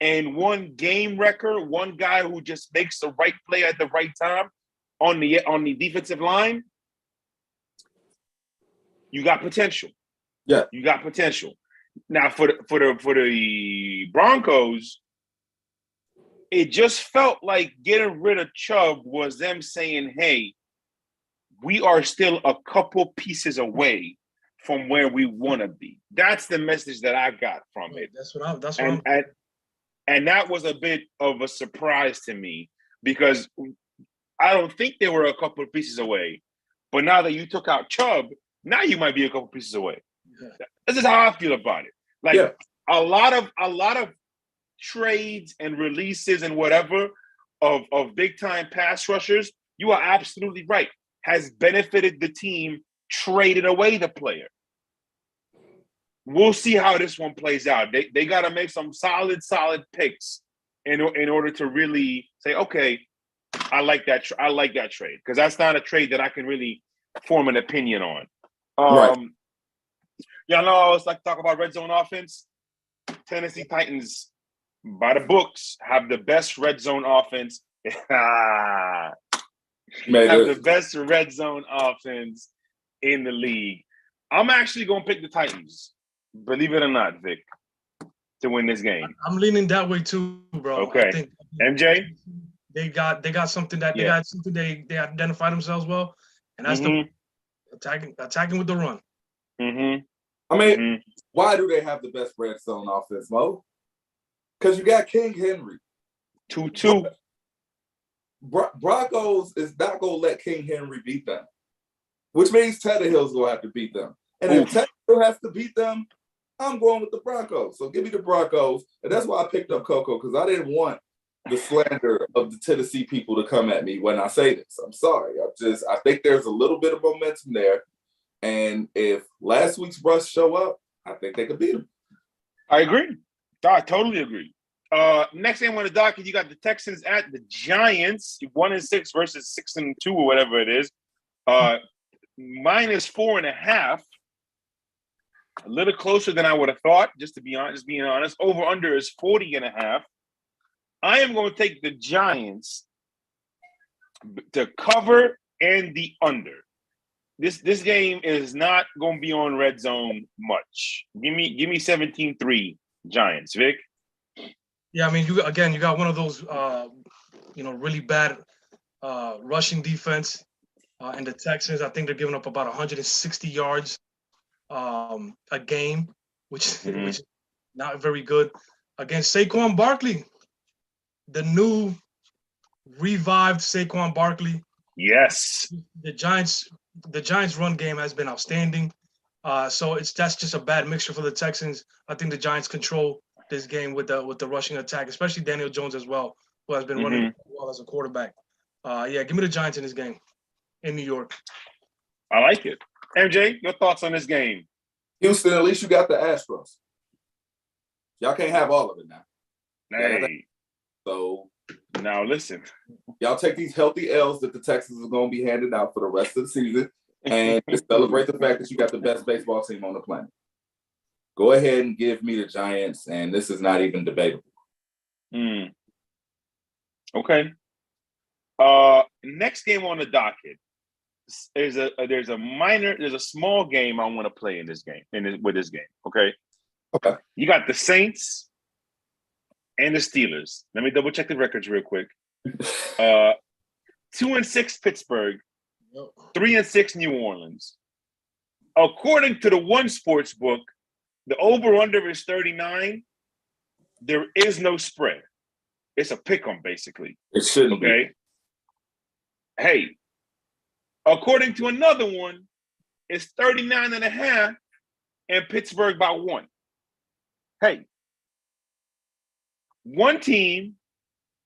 and 1 game wrecker, 1 guy who just makes the right play at the right time on the defensive line, you got potential. Yeah, you got potential. Now for the Broncos, it just felt like getting rid of Chubb was them saying, "Hey, we are still a couple pieces away from where we want to be." That's the message that I got from it. And that was a bit of a surprise to me because I don't think they were a couple of pieces away. But now that you took out Chubb, now you might be a couple pieces away. Yeah. This is how I feel about it. Like a lot of trades and releases and whatever of big time pass rushers, you are absolutely right, has benefited the team traded away the player. We'll see how this one plays out. They got to make some solid picks in order to really say, okay, I like that trade, because that's not a trade that I can really form an opinion on. Right. Y'all know I always like to talk about red zone offense. Tennessee Titans, by the books, have the best red zone offense. Have the best red zone offense in the league. I'm actually going to pick the Titans, believe it or not, Vic, to win this game. I'm leaning that way too, bro. Okay. I think MJ? They got something that they got something they identify themselves well, and that's the attacking with the run. Mm-hmm. I mean, why do they have the best red zone offense, Mo? Because you got King Henry. 2-2. Broncos is not going to let King Henry beat them, which means Tannehill's going to have to beat them. And if Tannehill has to beat them, I'm going with the Broncos. So give me the Broncos. And that's why I picked up Coco, because I didn't want the slander of the Tennessee people to come at me when I say this. I'm sorry. I think there's a little bit of momentum there. And if last week's Russ show up, I think they could beat him. I agree. I totally agree. Next game on the docket, you got the Texans at the Giants, 1-6 versus 6-2 or whatever it is. -4.5. A little closer than I would have thought, just being honest. Over under is 40.5. I am going to take the Giants to cover and the under. This game is not going to be on red zone much. Give me 17-3 Giants, Vic. Yeah, I mean, you got one of those really bad rushing defense, and the Texans, I think they're giving up about 160 yards a game, which is not very good against Saquon Barkley, the new revived Saquon Barkley. Yes, the Giants run game has been outstanding. So that's just a bad mixture for the Texans. I think the Giants control this game with the rushing attack, especially Daniel Jones as well, who has been running well as a quarterback. Give me the Giants in this game in New York. I like it. MJ, your thoughts on this game? Houston, at least you got the Astros. Y'all can't have all of it now. Hey. So now listen. Y'all take these healthy L's that the Texans are going to be handing out for the rest of the season and celebrate the fact that you got the best baseball team on the planet. Go ahead and give me the Giants, and this is not even debatable. Okay. Next game on the docket is there's a small game I want to play in this game with this game. Okay. You got the Saints and the Steelers. Let me double check the records real quick. 2-6 Pittsburgh, 3-6 New Orleans. According to the one sports book, the over-under is 39. There is no spread. It's a pick 'em, basically. It shouldn't Okay. be. Hey, according to another one, it's 39.5 and Pittsburgh by 1. Hey, one team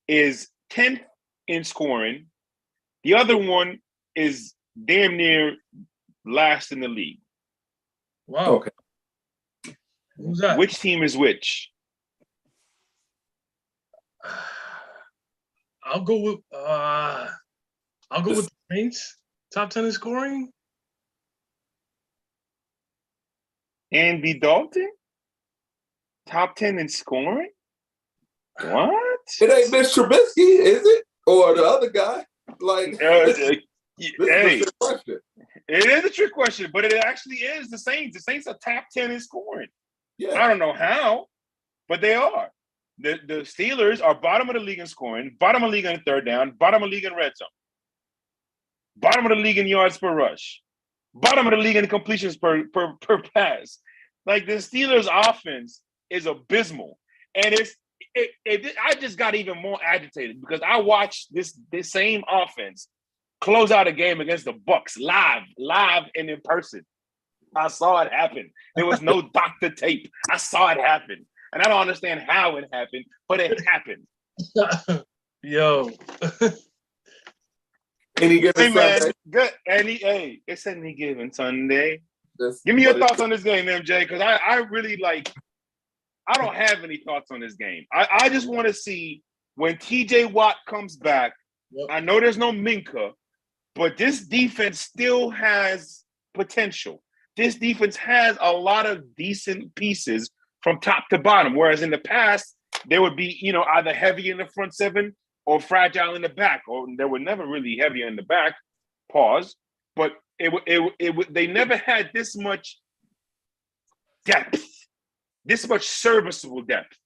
is 10th in scoring. The other one is damn near last in the league. Wow. Okay. Who's that? Which team is which? I'll go with the Saints. Top 10 in scoring. Andy Dalton? Top 10 in scoring? What? It ain't Mitch Trubisky, is it? Or the other guy? Like, this is Hey, a trick question. it is a trick question, but it actually is the Saints. The Saints are top 10 in scoring. Yeah. I don't know how, but they are. The Steelers are bottom of the league in scoring, bottom of the league in third down, bottom of the league in red zone, bottom of the league in yards per rush, bottom of the league in completions per pass. Like the Steelers' offense is abysmal, and I just got even more agitated because I watched this same offense close out a game against the Bucks live and in person. I saw it happen. There was no doctor tape. I saw it happen. And I don't understand how it happened, but it happened. Yo. Any given Hey, man. Sunday. Good. It's any given Sunday. That's Give me your what it thoughts on this game, MJ, because I really I don't have any thoughts on this game. I just want to see when TJ Watt comes back. Yep. I know there's no Minka, but this defense still has potential. This defense has a lot of decent pieces from top to bottom, whereas in the past, they would be, either heavy in the front seven or fragile in the back, or they were never really heavier in the back, pause. But they never had this much depth, this much serviceable depth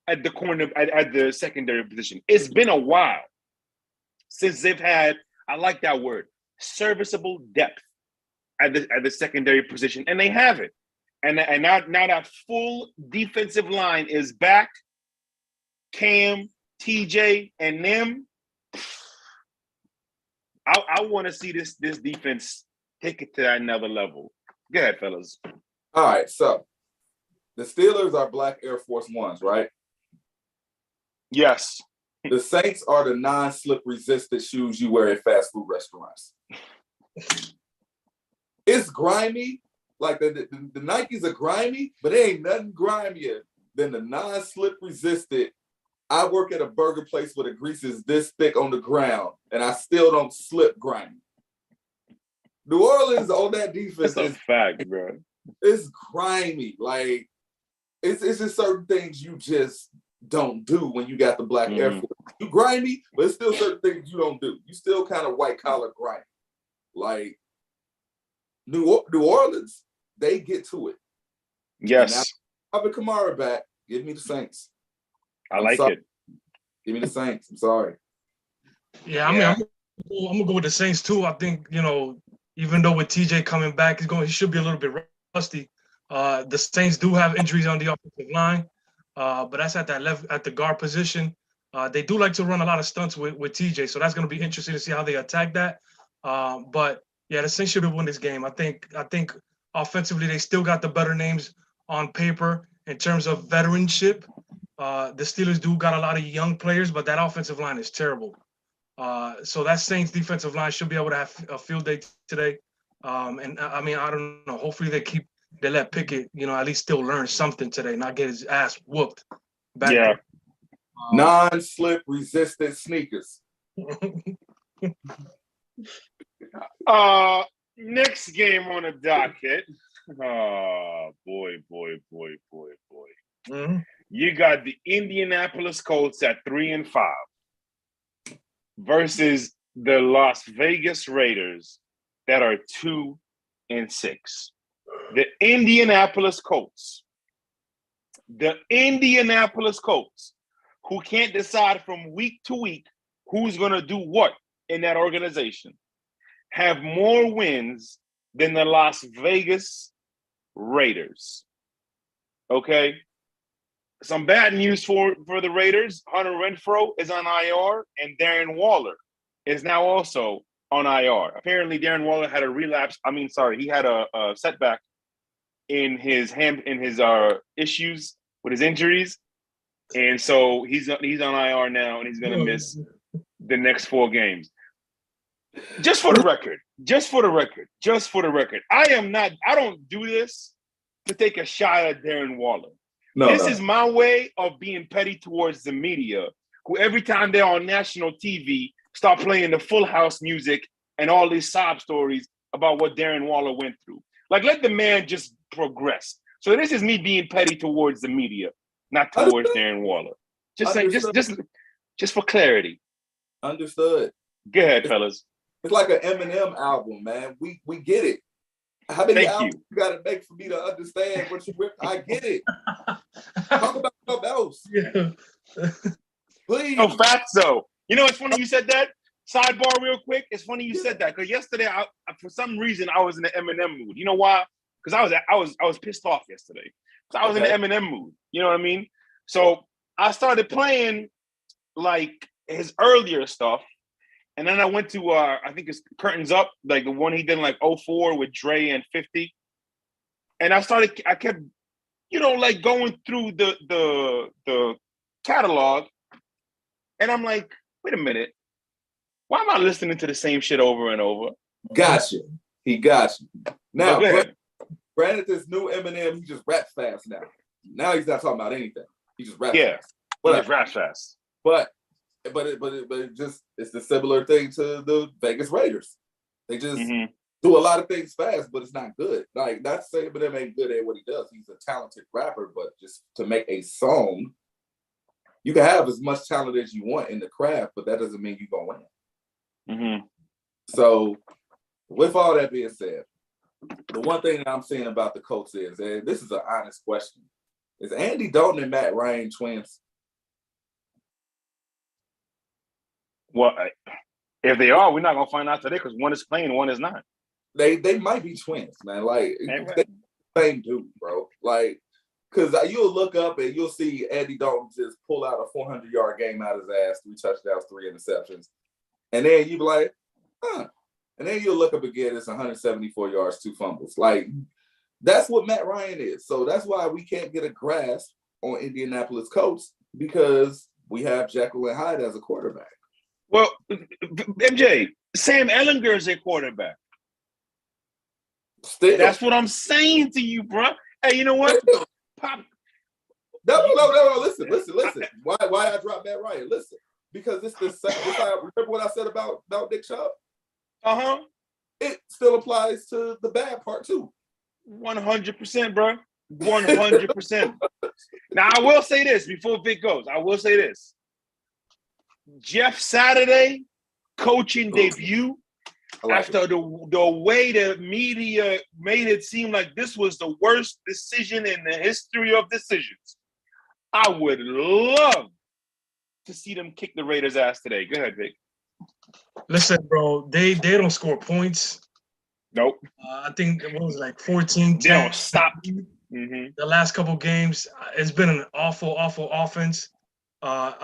at the corner, at the secondary position. It's been a while since they've had, I like that word, serviceable depth at the secondary position, and they have it. And now that full defensive line is back. Cam, TJ, and them. I want to see this defense take it to another level. Go ahead, fellas. All right, so the Steelers are black Air Force Ones, right? Yes. The Saints are the non-slip resistant shoes you wear at fast food restaurants. It's grimy. Like the Nikes are grimy, but there ain't nothing grimier than the non-slip resistant. I work at a burger place where the grease is this thick on the ground, and I still don't slip grimy. New Orleans on that defense That's a fact, bro. It's grimy. Like it's just certain things you just don't do when you got the black Air Force. You grimy, but it's still certain things you don't do. You still kind of white collar grimy. Like New Orleans, they get to it. Yes. Alvin Kamara back. Give me the Saints. I like it. Give me the Saints. I'm sorry. Yeah, I mean, I'm gonna go with the Saints too. I think, even though with TJ coming back, he should be a little bit rusty. The Saints do have injuries on the offensive line, but that's at the guard position. They do like to run a lot of stunts with TJ, so that's gonna be interesting to see how they attack that. But yeah, the Saints should have won this game. I think offensively they still got the better names on paper in terms of veteranship. The Steelers do got a lot of young players, but that offensive line is terrible. So that Saints defensive line should be able to have a field day today. And I mean, I don't know. Hopefully they let Pickett, at least still learn something today, not get his ass whooped back there. Non-slip resistant sneakers. Next game on the docket. Oh, boy. Mm-hmm. You got the Indianapolis Colts at 3-5 versus the Las Vegas Raiders that are 2-6. The Indianapolis Colts, who can't decide from week to week who's going to do what in that organization, have more wins than the Las Vegas Raiders. Okay? some bad news for the Raiders. Hunter Renfrow is on IR, and Darren Waller is now also on IR. Apparently, Darren Waller had a relapse. He had a setback in his issues with his injuries, and so he's on IR now, and he's going to miss the next 4 games. Just for the record, I don't do this to take a shot at Darren Waller. This is my way of being petty towards the media, who every time they're on national TV start playing the Full House music and all these sob stories about what Darren Waller went through. Like, let the man just progress. So this is me being petty towards the media, not towards Darren Waller. Just saying, just for clarity. Understood. Go ahead, fellas. It's like an Eminem album, man. We get it. How many albums you got to make for me to understand what you? I get it. Talk about something else. Yeah. Please. Oh, facts though. You know, it's funny you said that. Sidebar, real quick. It's funny you said that because yesterday, for some reason, I was in the Eminem mood. You know why? Because I was pissed off yesterday. So I was in the Eminem mood. You know what I mean? So I started playing like his earlier stuff. And then I went to, I think it's Curtains Up, like the one he did in like 04 with Dre and 50. And I kept, like going through the catalog. And I'm like, wait a minute. Why am I listening to the same shit over and over? Gotcha. He got you. Now, no, granted, this new Eminem, he just raps fast now. Now he's not talking about anything. He just raps fast. Well, he raps fast. But it's the similar thing to the Vegas Raiders. They just do a lot of things fast, but it's not good. Like, not to say Eminem ain't good at what he does. He's a talented rapper, but just to make a song, you can have as much talent as you want in the craft, but that doesn't mean you're gonna win. So, with all that being said, the one thing that I'm saying about the Colts is, and this is an honest question, is Andy Dalton and Matt Ryan twins? Well, if they are, we're not gonna find out today because one is playing, one is not. They might be twins, man. Like, they same dude, bro. Like, because you'll look up and you'll see Andy Dalton just pull out a 400-yard game out of his ass, 3 touchdowns, 3 interceptions, and then you be like, huh. And then you'll look up again, it's 174 yards, 2 fumbles. Like, that's what Matt Ryan is. So that's why we can't get a grasp on Indianapolis Colts, because we have Jekyll and Hyde as a quarterback. Well, MJ, Sam Ellinger is a quarterback. Still. That's what I'm saying to you, bro. Hey, you know what? Pop. No. Listen. Why I dropped Matt Ryan? Listen, because it's the same. Remember what I said about Nick Chubb? It still applies to the bad part too. 100%, bro. 100%. Now, I will say this before Vic goes. I will say this. Jeff Saturday coaching debut, after the way the media made it seem like this was the worst decision in the history of decisions, I would love to see them kick the Raiders' ass today. Go ahead, Vic. Listen, bro, they don't score points. Nope. I think it was like 14. They don't stop. The last couple games, it's been an awful offense. But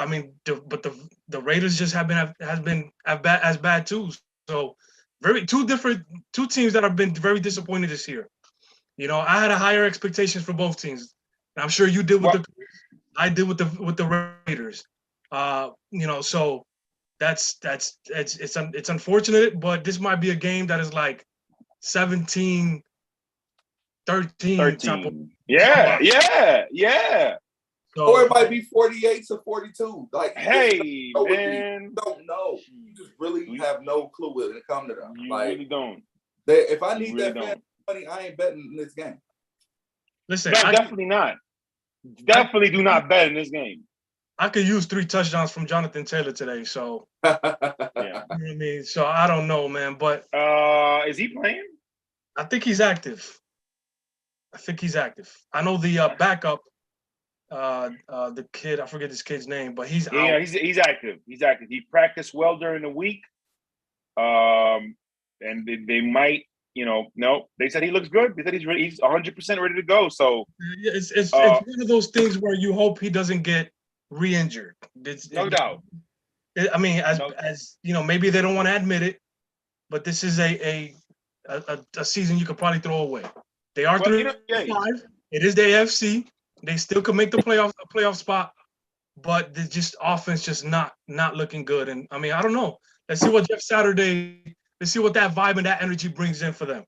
the Raiders just have been as bad too. So two teams that have been very disappointed this year. You know, I had a higher expectations for both teams. And I'm sure you did I did with the Raiders. So it's unfortunate, but this might be a game that is like 17-13. Yeah. So, or it might be 48-42. Like, hey, man, you don't know. You just really have no clue when it comes to them. You like, really don't. If I need that money, I ain't betting in this game. Listen, definitely not. Definitely do not bet in this game. I could use 3 touchdowns from Jonathan Taylor today, so yeah. You know what I mean? So I don't know, man. But is he playing? I think he's active. I know the backup, the kid, I forget this kid's name, but he's out. Yeah, he's active. He's active. He practiced well during the week. And they might No, they said he looks good. They said he's ready. He's 100% ready to go. So Yeah, it's one of those things where you hope he doesn't get re-injured. No doubt. I mean, as you know, maybe they don't want to admit it, but this is a season you could probably throw away. They are 3-5. It is the AFC. They still could make the playoff spot, but they're just offense just not looking good. And I mean, I don't know. Let's see what Jeff Saturday. Let's see what that vibe and that energy brings in for them.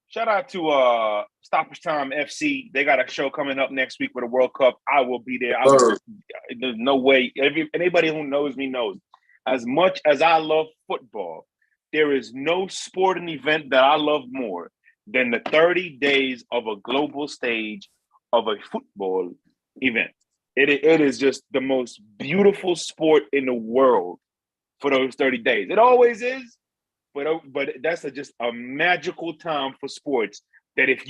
Shout out to Stoppage Time FC. They got a show coming up next week for the World Cup. I will be there. There's no way. Anybody who knows me knows. As much as I love football, there is no sporting event that I love more than the 30 days of a global stage of a football event. It is just the most beautiful sport in the world for those 30 days. It always is, but that's just a magical time for sports that if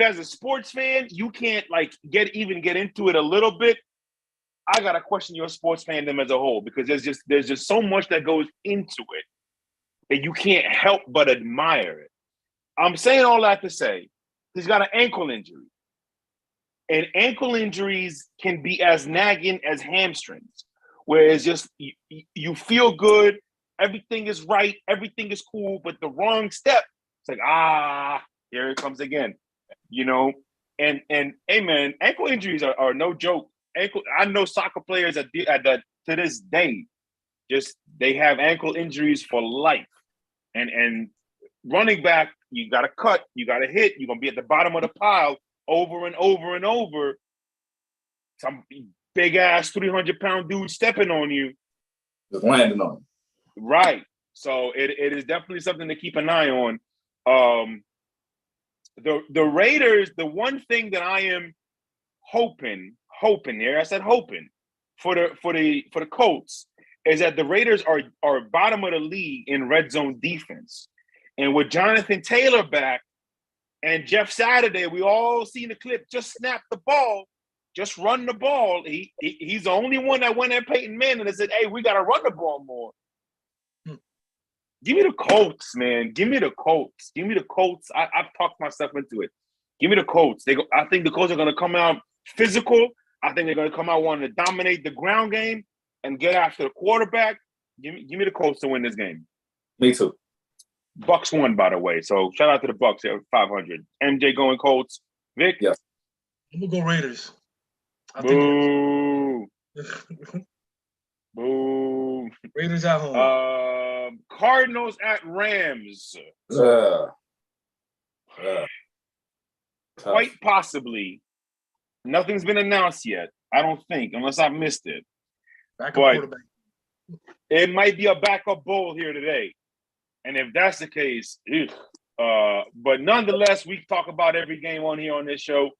as a sports fan, you can't get into it a little bit, I gotta question your sports fandom as a whole, because there's just so much that goes into it that you can't help but admire it. I'm saying all that to say he's got an ankle injury. And ankle injuries can be as nagging as hamstrings, where it's just you feel good, everything is right, everything is cool, but the wrong step, it's like, here it comes again, And hey man, ankle injuries are no joke. I know soccer players to this day, just they have ankle injuries for life. And running back, you got to cut, you got to hit, you're gonna be at the bottom of the pile over and over and over. Some big ass 300-pound dude stepping on you, just landing on you. Right. So it is definitely something to keep an eye on. The Raiders, the one thing that I am hoping here, I said hoping for the Colts, is that the Raiders are bottom of the league in red zone defense. And with Jonathan Taylor back and Jeff Saturday, we all seen the clip, just snap the ball, just run the ball. He's the only one that went at Peyton Manning and said, hey, we got to run the ball more. Give me the Colts, man. Give me the Colts. Give me the Colts. I've talked myself into it. Give me the Colts. I think the Colts are going to come out physical. I think they're going to come out wanting to dominate the ground game and get after the quarterback. Give me the Colts to win this game. Me too. Bucks won, by the way. So shout out to the Bucks at 500. MJ going Colts. Vic? Yes. I'm going to go Raiders. Boo. Boo. Raiders at home. Cardinals at Rams. Quite possibly. Nothing's been announced yet, I don't think, unless I missed it. Backup quarterback. It might be a backup bowl here today. And if that's the case, but nonetheless, we talk about every game on here on this show.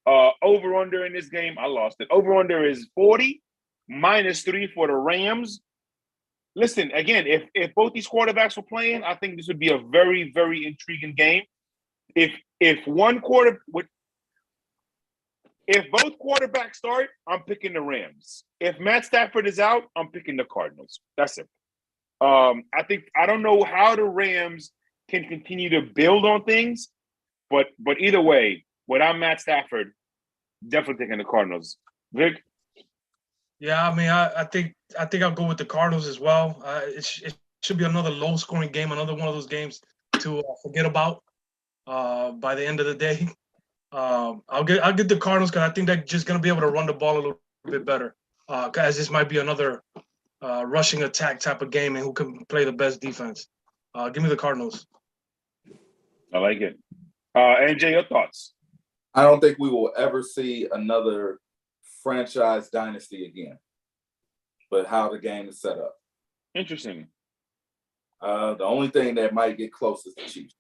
Over-under in this game, I lost it. Over-under is 40, -3 for the Rams. Listen, again, if both these quarterbacks were playing, I think this would be a very, very intriguing game. If both quarterbacks start, I'm picking the Rams. If Matt Stafford is out, I'm picking the Cardinals. That's it. I don't know how the Rams can continue to build on things, but either way, without Matt Stafford, definitely taking the Cardinals. Vic? Yeah, I mean, I think I'll go with the Cardinals as well. It should be another low-scoring game, another one of those games to forget about by the end of the day. I'll get the Cardinals because I think they're just going to be able to run the ball a little bit better. As this might be another rushing attack type of game, and who can play the best defense. Give me the Cardinals. I like it. AJ, your thoughts? I don't think we will ever see another franchise dynasty again, but how the game is set up. Interesting. The only thing that might get close is the Chiefs,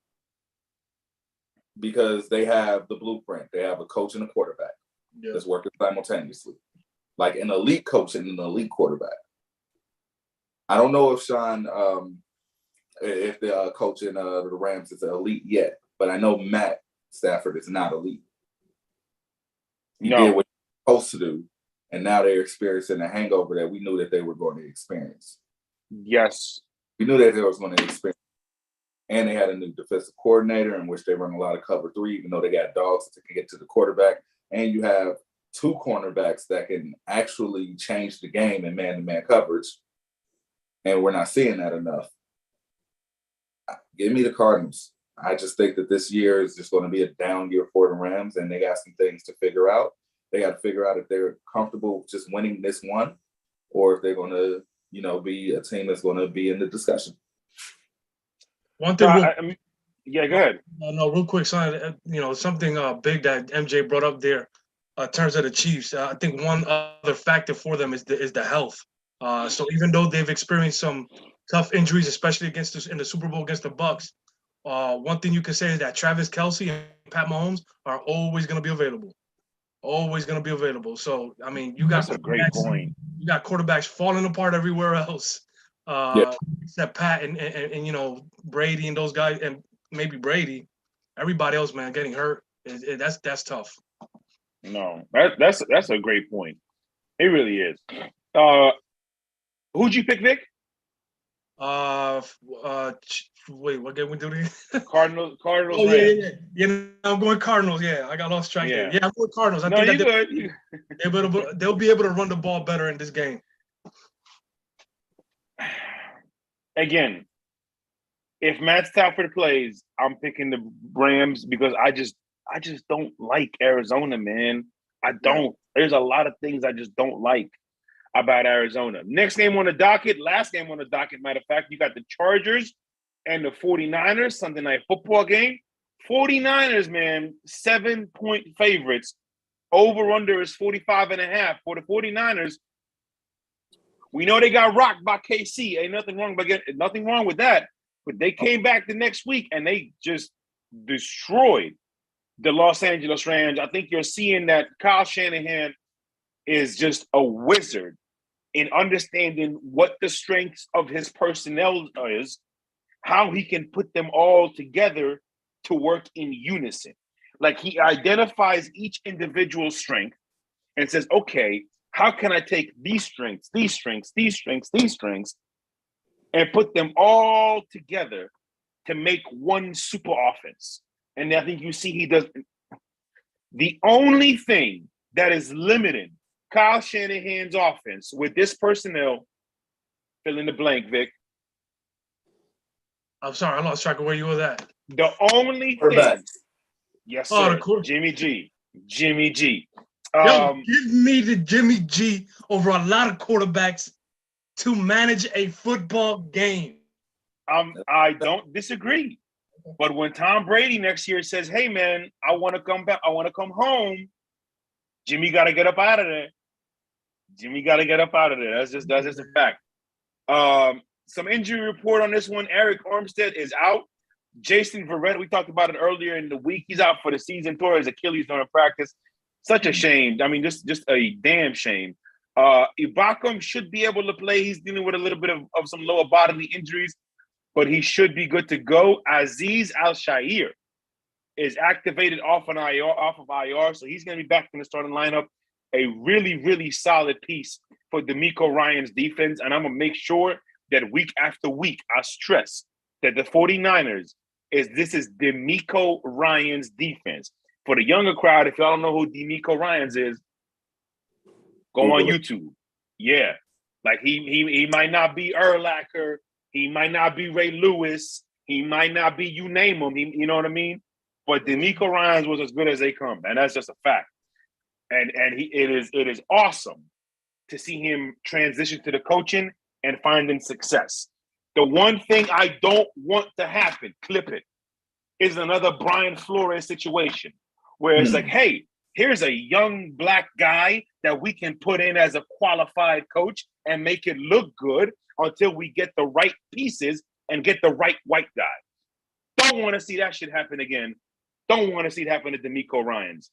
because they have the blueprint. They have a coach and a quarterback that's working simultaneously, like an elite coach and an elite quarterback. I don't know if Sean, if the coach in the Rams is elite yet, but I know Matt Stafford is not elite. He did what he was supposed to do, and now they're experiencing a hangover that we knew that they were going to experience. Yes. We knew that they was going to experience. And they had a new defensive coordinator in which they run a lot of cover 3, even though they got dogs that can get to the quarterback. And you have 2 cornerbacks that can actually change the game in man-to-man coverage. And we're not seeing that enough. Give me the Cardinals. I just think that this year is just going to be a down year for the Rams, and they got some things to figure out. They got to figure out if they're comfortable just winning this one, or if they're going to, be a team that's going to be in the discussion. One thing, yeah, go ahead. No, real quick, son. Something big that MJ brought up there in terms of the Chiefs. I think one other factor for them is the health. So even though they've experienced some tough injuries, especially in the Super Bowl against the Bucs, one thing you can say is that Travis Kelce and Pat Mahomes are always going to be available. Always going to be available. So I mean, that's a great point. You got quarterbacks falling apart everywhere else. Except Pat and Brady and those guys, and maybe Brady. Everybody else, man, getting hurt. That's tough. No, that's a great point. It really is. Who'd you pick, Vic? Wait, what game we doing? Cardinals. Oh yeah. I'm going Cardinals. Yeah, I got lost track there. Yeah, I'm going Cardinals. I think they'll be able to run the ball better in this game. Again, if Matt Stafford plays, I'm picking the Rams because I just don't like Arizona, man. I don't. There's a lot of things I just don't like about Arizona. Next game on the docket, last game on the docket, matter of fact, you got the Chargers and the 49ers, Sunday night football game. 49ers, man, 7-point favorites. Over-under is 45.5 for the 49ers. We know they got rocked by KC. Ain't nothing wrong with that. But they came back the next week and they just destroyed the Los Angeles Rams. I think you're seeing that Kyle Shanahan is just a wizard in understanding what the strengths of his personnel is, how he can put them all together to work in unison. Like he identifies each individual strength and says, okay, how can I take these strengths, and put them all together to make one super offense? And I think you see he does. The only thing that is limiting Kyle Shanahan's offense with this personnel, fill in the blank, Vic. I'm sorry, I lost track of where you were at. The only thing. Yes, sir. Jimmy G. Give me the Jimmy G over a lot of quarterbacks to manage a football game. I don't disagree. But when Tom Brady next year says, hey, man, I want to come back, I want to come home, Jimmy got to get up out of there. That's just a fact. Some injury report on this one. Eric Armstead is out. Jason Verrett, we talked about it earlier in the week. He's out for the season. Tore his Achilles during practice. Such a shame. I mean, just a damn shame. Ibaka should be able to play. He's dealing with a little bit of some lower bodily injuries, but he should be good to go. Aziz Al-Shair is activated off of IR, so he's going to be back in the starting lineup. A really, really solid piece for DeMeco Ryans' defense, and I'm going to make sure that week after week, I stress that the 49ers this is DeMeco Ryans' defense. For the younger crowd, if y'all don't know who DeMeco Ryans is, go on YouTube. Yeah. Like he might not be Urlacher. He might not be Ray Lewis. He might not be you name him. You know what I mean? But DeMeco Ryans was as good as they come, and that's just a fact. And it is awesome to see him transition to the coaching and finding success. The one thing I don't want to happen, clip it, is another Brian Flores situation where it's like, hey, here's a young black guy that we can put in as a qualified coach and make it look good until we get the right pieces and get the right white guy. Don't want to see that shit happen again. Don't want to see it happen to DeMeco Ryans.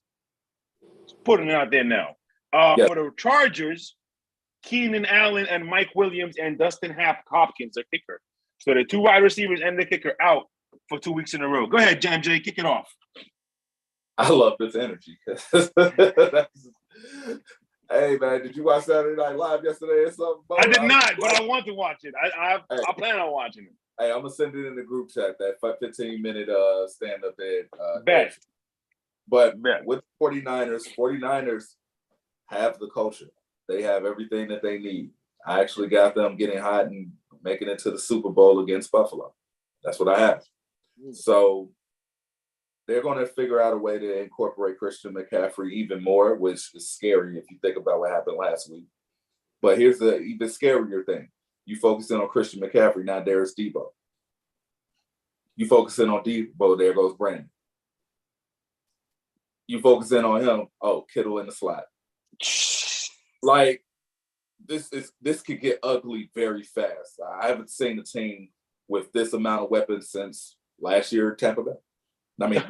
Just putting it out there now. For the Chargers, Keenan Allen and Mike Williams and Dustin Hopkins are kicker. So the 2 wide receivers and the kicker out for 2 weeks in a row. Go ahead, MJ, kick it off. I love this energy. Hey, man, did you watch Saturday Night Live yesterday or something? I did not, but I want to watch it. I plan on watching it. Hey, I'm gonna send it in the group chat. That 15-minute stand up there. Bet. But Bet. with 49ers have the culture. They have everything that they need. I actually got them getting hot and making it to the Super Bowl against Buffalo. That's what I have. So they're going to figure out a way to incorporate Christian McCaffrey even more, which is scary if you think about what happened last week. But here's the even scarier thing. You focusing on Christian McCaffrey, now there's Debo. You focusing on Debo, there goes Brandon. You focusing on him, oh, Kittle in the slot. Like, this could get ugly very fast. I haven't seen a team with this amount of weapons since last year, Tampa Bay. I mean,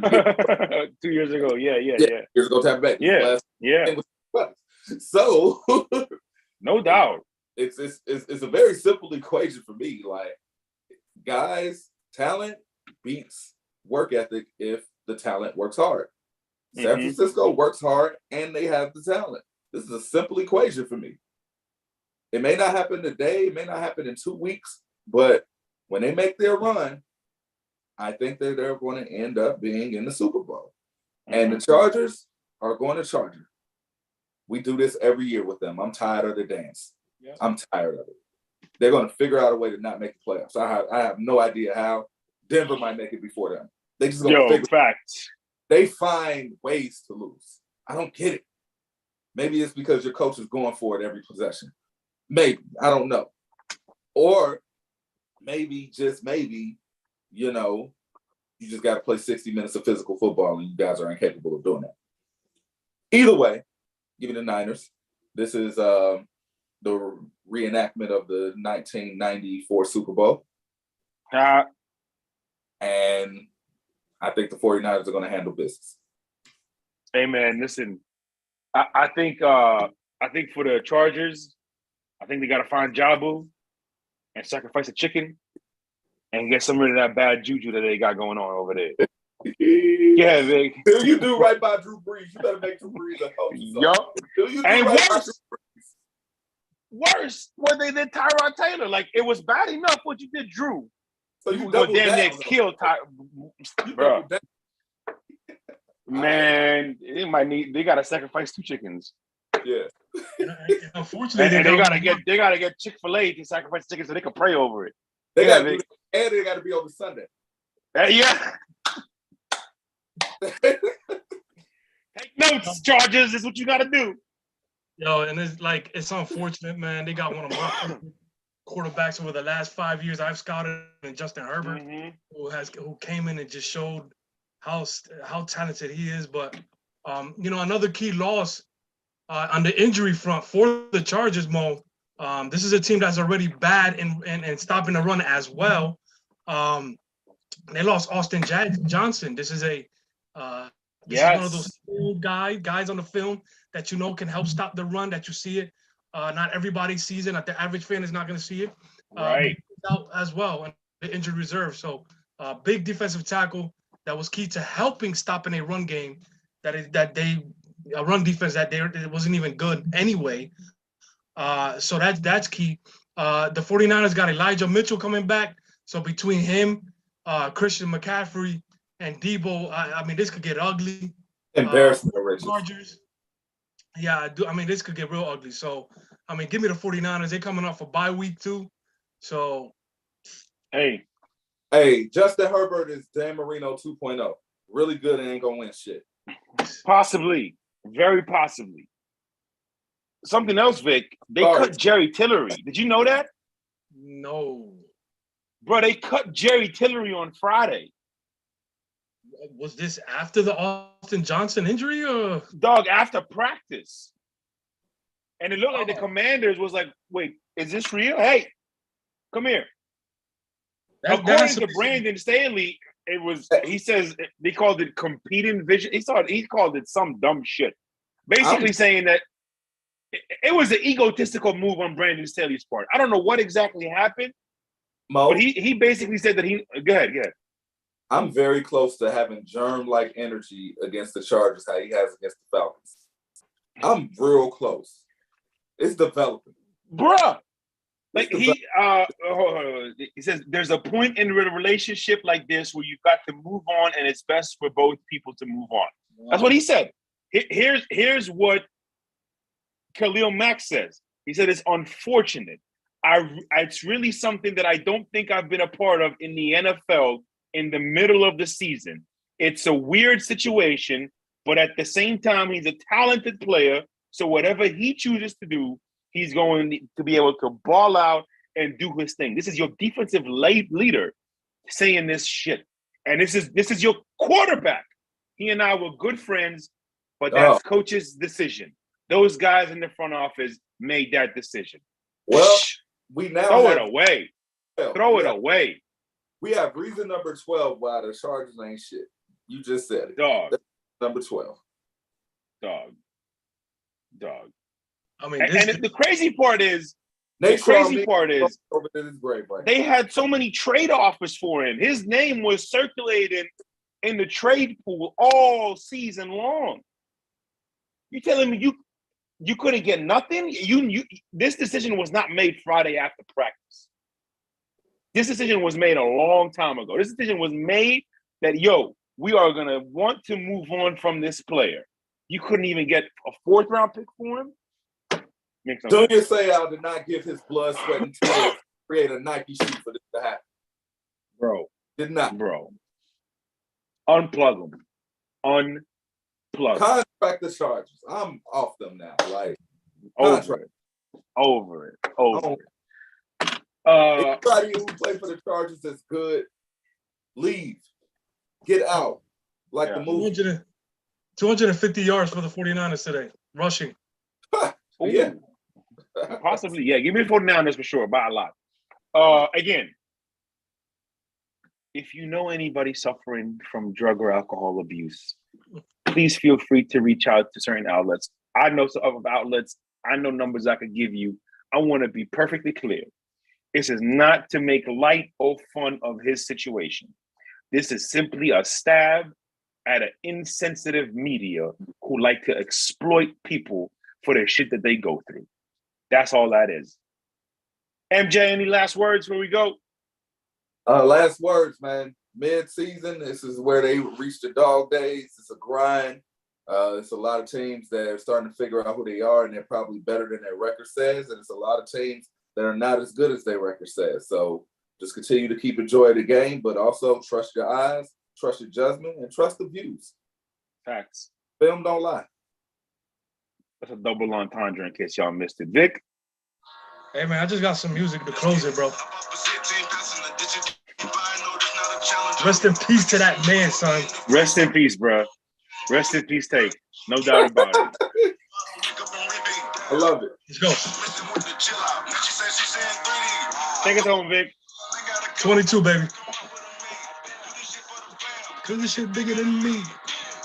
2 years ago, yeah. Years ago, Tampa Bay. Yeah. So, no doubt, it's a very simple equation for me. Like, guys, talent beats work ethic if the talent works hard. San Francisco works hard and they have the talent. This is a simple equation for me. It may not happen today, it may not happen in 2 weeks, but when they make their run, I think that they're going to end up being in the Super Bowl. And the Chargers are going to Charger. We do this every year with them. I'm tired of the dance. Yeah. I'm tired of it. They're going to figure out a way to not make the playoffs. I have no idea how. Denver might make it before them. They just going to figure facts. They find ways to lose. I don't get it. Maybe it's because your coach is going for it every possession. Maybe. I don't know. Or maybe, just maybe, you just got to play 60 minutes of physical football and you guys are incapable of doing that. Either way, give me the Niners. This is the reenactment of the 1994 Super Bowl. And I think the 49ers are going to handle business. Hey, man, listen, I think for the Chargers, I think they got to find Jabu and sacrifice a chicken and get some rid of that bad juju that they got going on over there. Yeah, Vic. Till you do right by Drew Brees, you better make Drew Brees a coach. Yup. And worse, what they did Tyrod Taylor. Like, it was bad enough what you did Drew. So you go damn near kill Tyrod. Bro. Man, they gotta sacrifice 2 chickens. Yeah. Unfortunately, and they gotta get Chick-fil-A to sacrifice chickens so they can pray over it. They gotta be on Sunday. Yeah. Take notes, Chargers. This is what you gotta do. Yo, and it's unfortunate, man. They got one of my quarterbacks over the last 5 years I've scouted, and Justin Herbert, who came in and just showed how talented he is. But another key loss on the injury front for the Chargers, Mo. This is a team that's already bad in stopping the run as well. They lost Austin Johnson. This is is one of those old guys on the film that can help stop the run, that you see it. Not everybody sees it. Not the average fan is not going to see it. Right. Out as well, and the injured reserve. So big defensive tackle that was key to helping stopping a run game a run defense that it wasn't even good anyway. So that's key. The 49ers got Elijah Mitchell coming back. So between him, Christian McCaffrey, and Debo, I mean, this could get ugly. Embarrassment, Chargers. Yeah, I do. I mean, this could get real ugly. So, I mean, give me the 49ers. They're coming off a bye week too. So, hey, Justin Herbert is Dan Marino 2.0. Really good and ain't gonna win shit. Possibly. Very possibly. Something else, Vic. They cut Jerry Tillery. Did you know that? No. Bro, they cut Jerry Tillery on Friday. Was this after the Austin Johnson injury, or dog, after practice? And it looked like the Commanders was like, "Wait, is this real? Hey, come here." According to Brandon Staley, it was. He says they called it competing vision. He called it some dumb shit, basically saying that it was an egotistical move on Brandon Staley's part. I don't know what exactly happened, but he basically said that he. Go ahead. I'm very close to having germ-like energy against the Chargers, how he has against the Falcons. I'm real close. It's developing. Bruh. Like he says, there's a point in a relationship like this where you've got to move on, and it's best for both people to move on. Wow. That's what he said. Here's what Khalil Mack says. He said it's unfortunate. It's really something that I don't think I've been a part of in the NFL in the middle of the season. It's a weird situation, but at the same time, he's a talented player. So whatever he chooses to do, he's going to be able to ball out and do his thing. This is your defensive leader saying this shit. And this is your quarterback. He and I were good friends, but that's coach's decision. Those guys in the front office made that decision. Well, we now throw it away. Throw it away. We have reason number 12 why the Chargers ain't shit. You just said it. Dog. That's number 12. Dog. I mean, the crazy part is, they had so many trade offers for him. His name was circulating in the trade pool all season long. You telling me you couldn't get nothing? This decision was not made Friday after practice. This decision was made a long time ago. This decision was made that, we are going to want to move on from this player. You couldn't even get a 4th-round pick for him? Junior Seau did not give his blood, sweat, and tears to create a Nike shoe for this to happen. Bro. Did not. Bro. Unplug them. Unplug. Contract the Chargers. I'm off them now. Like, Over it. Anybody who plays for the Chargers that's good, leave. Get out. Like the movie. 250 yards for the 49ers today. Rushing. Yeah. Possibly, yeah. Give me the 49ers for sure, by a lot. Again, if you know anybody suffering from drug or alcohol abuse, please feel free to reach out to certain outlets. I know some other outlets. I know numbers I could give you. I want to be perfectly clear. This is not to make light or fun of his situation. This is simply a stab at an insensitive media who like to exploit people for the shit that they go through. That's all that is. MJ, any last words before we go? Last words, man. Mid-season, this is where they reach the dog days. It's a grind. It's a lot of teams that are starting to figure out who they are, and they're probably better than their record says. And it's a lot of teams that are not as good as their record says. So just continue to keep enjoying the game, but also trust your eyes, trust your judgment, and trust the views. Facts. Film don't lie. That's a double entendre in case y'all missed it. Vic? Hey, man, I just got some music to close it, bro. Rest in peace to that man, son. Rest in peace, bro. Rest in peace, Take. No doubt about it. I love it. Let's go. Take us home, Vic. 22, baby. Cause this shit bigger than me.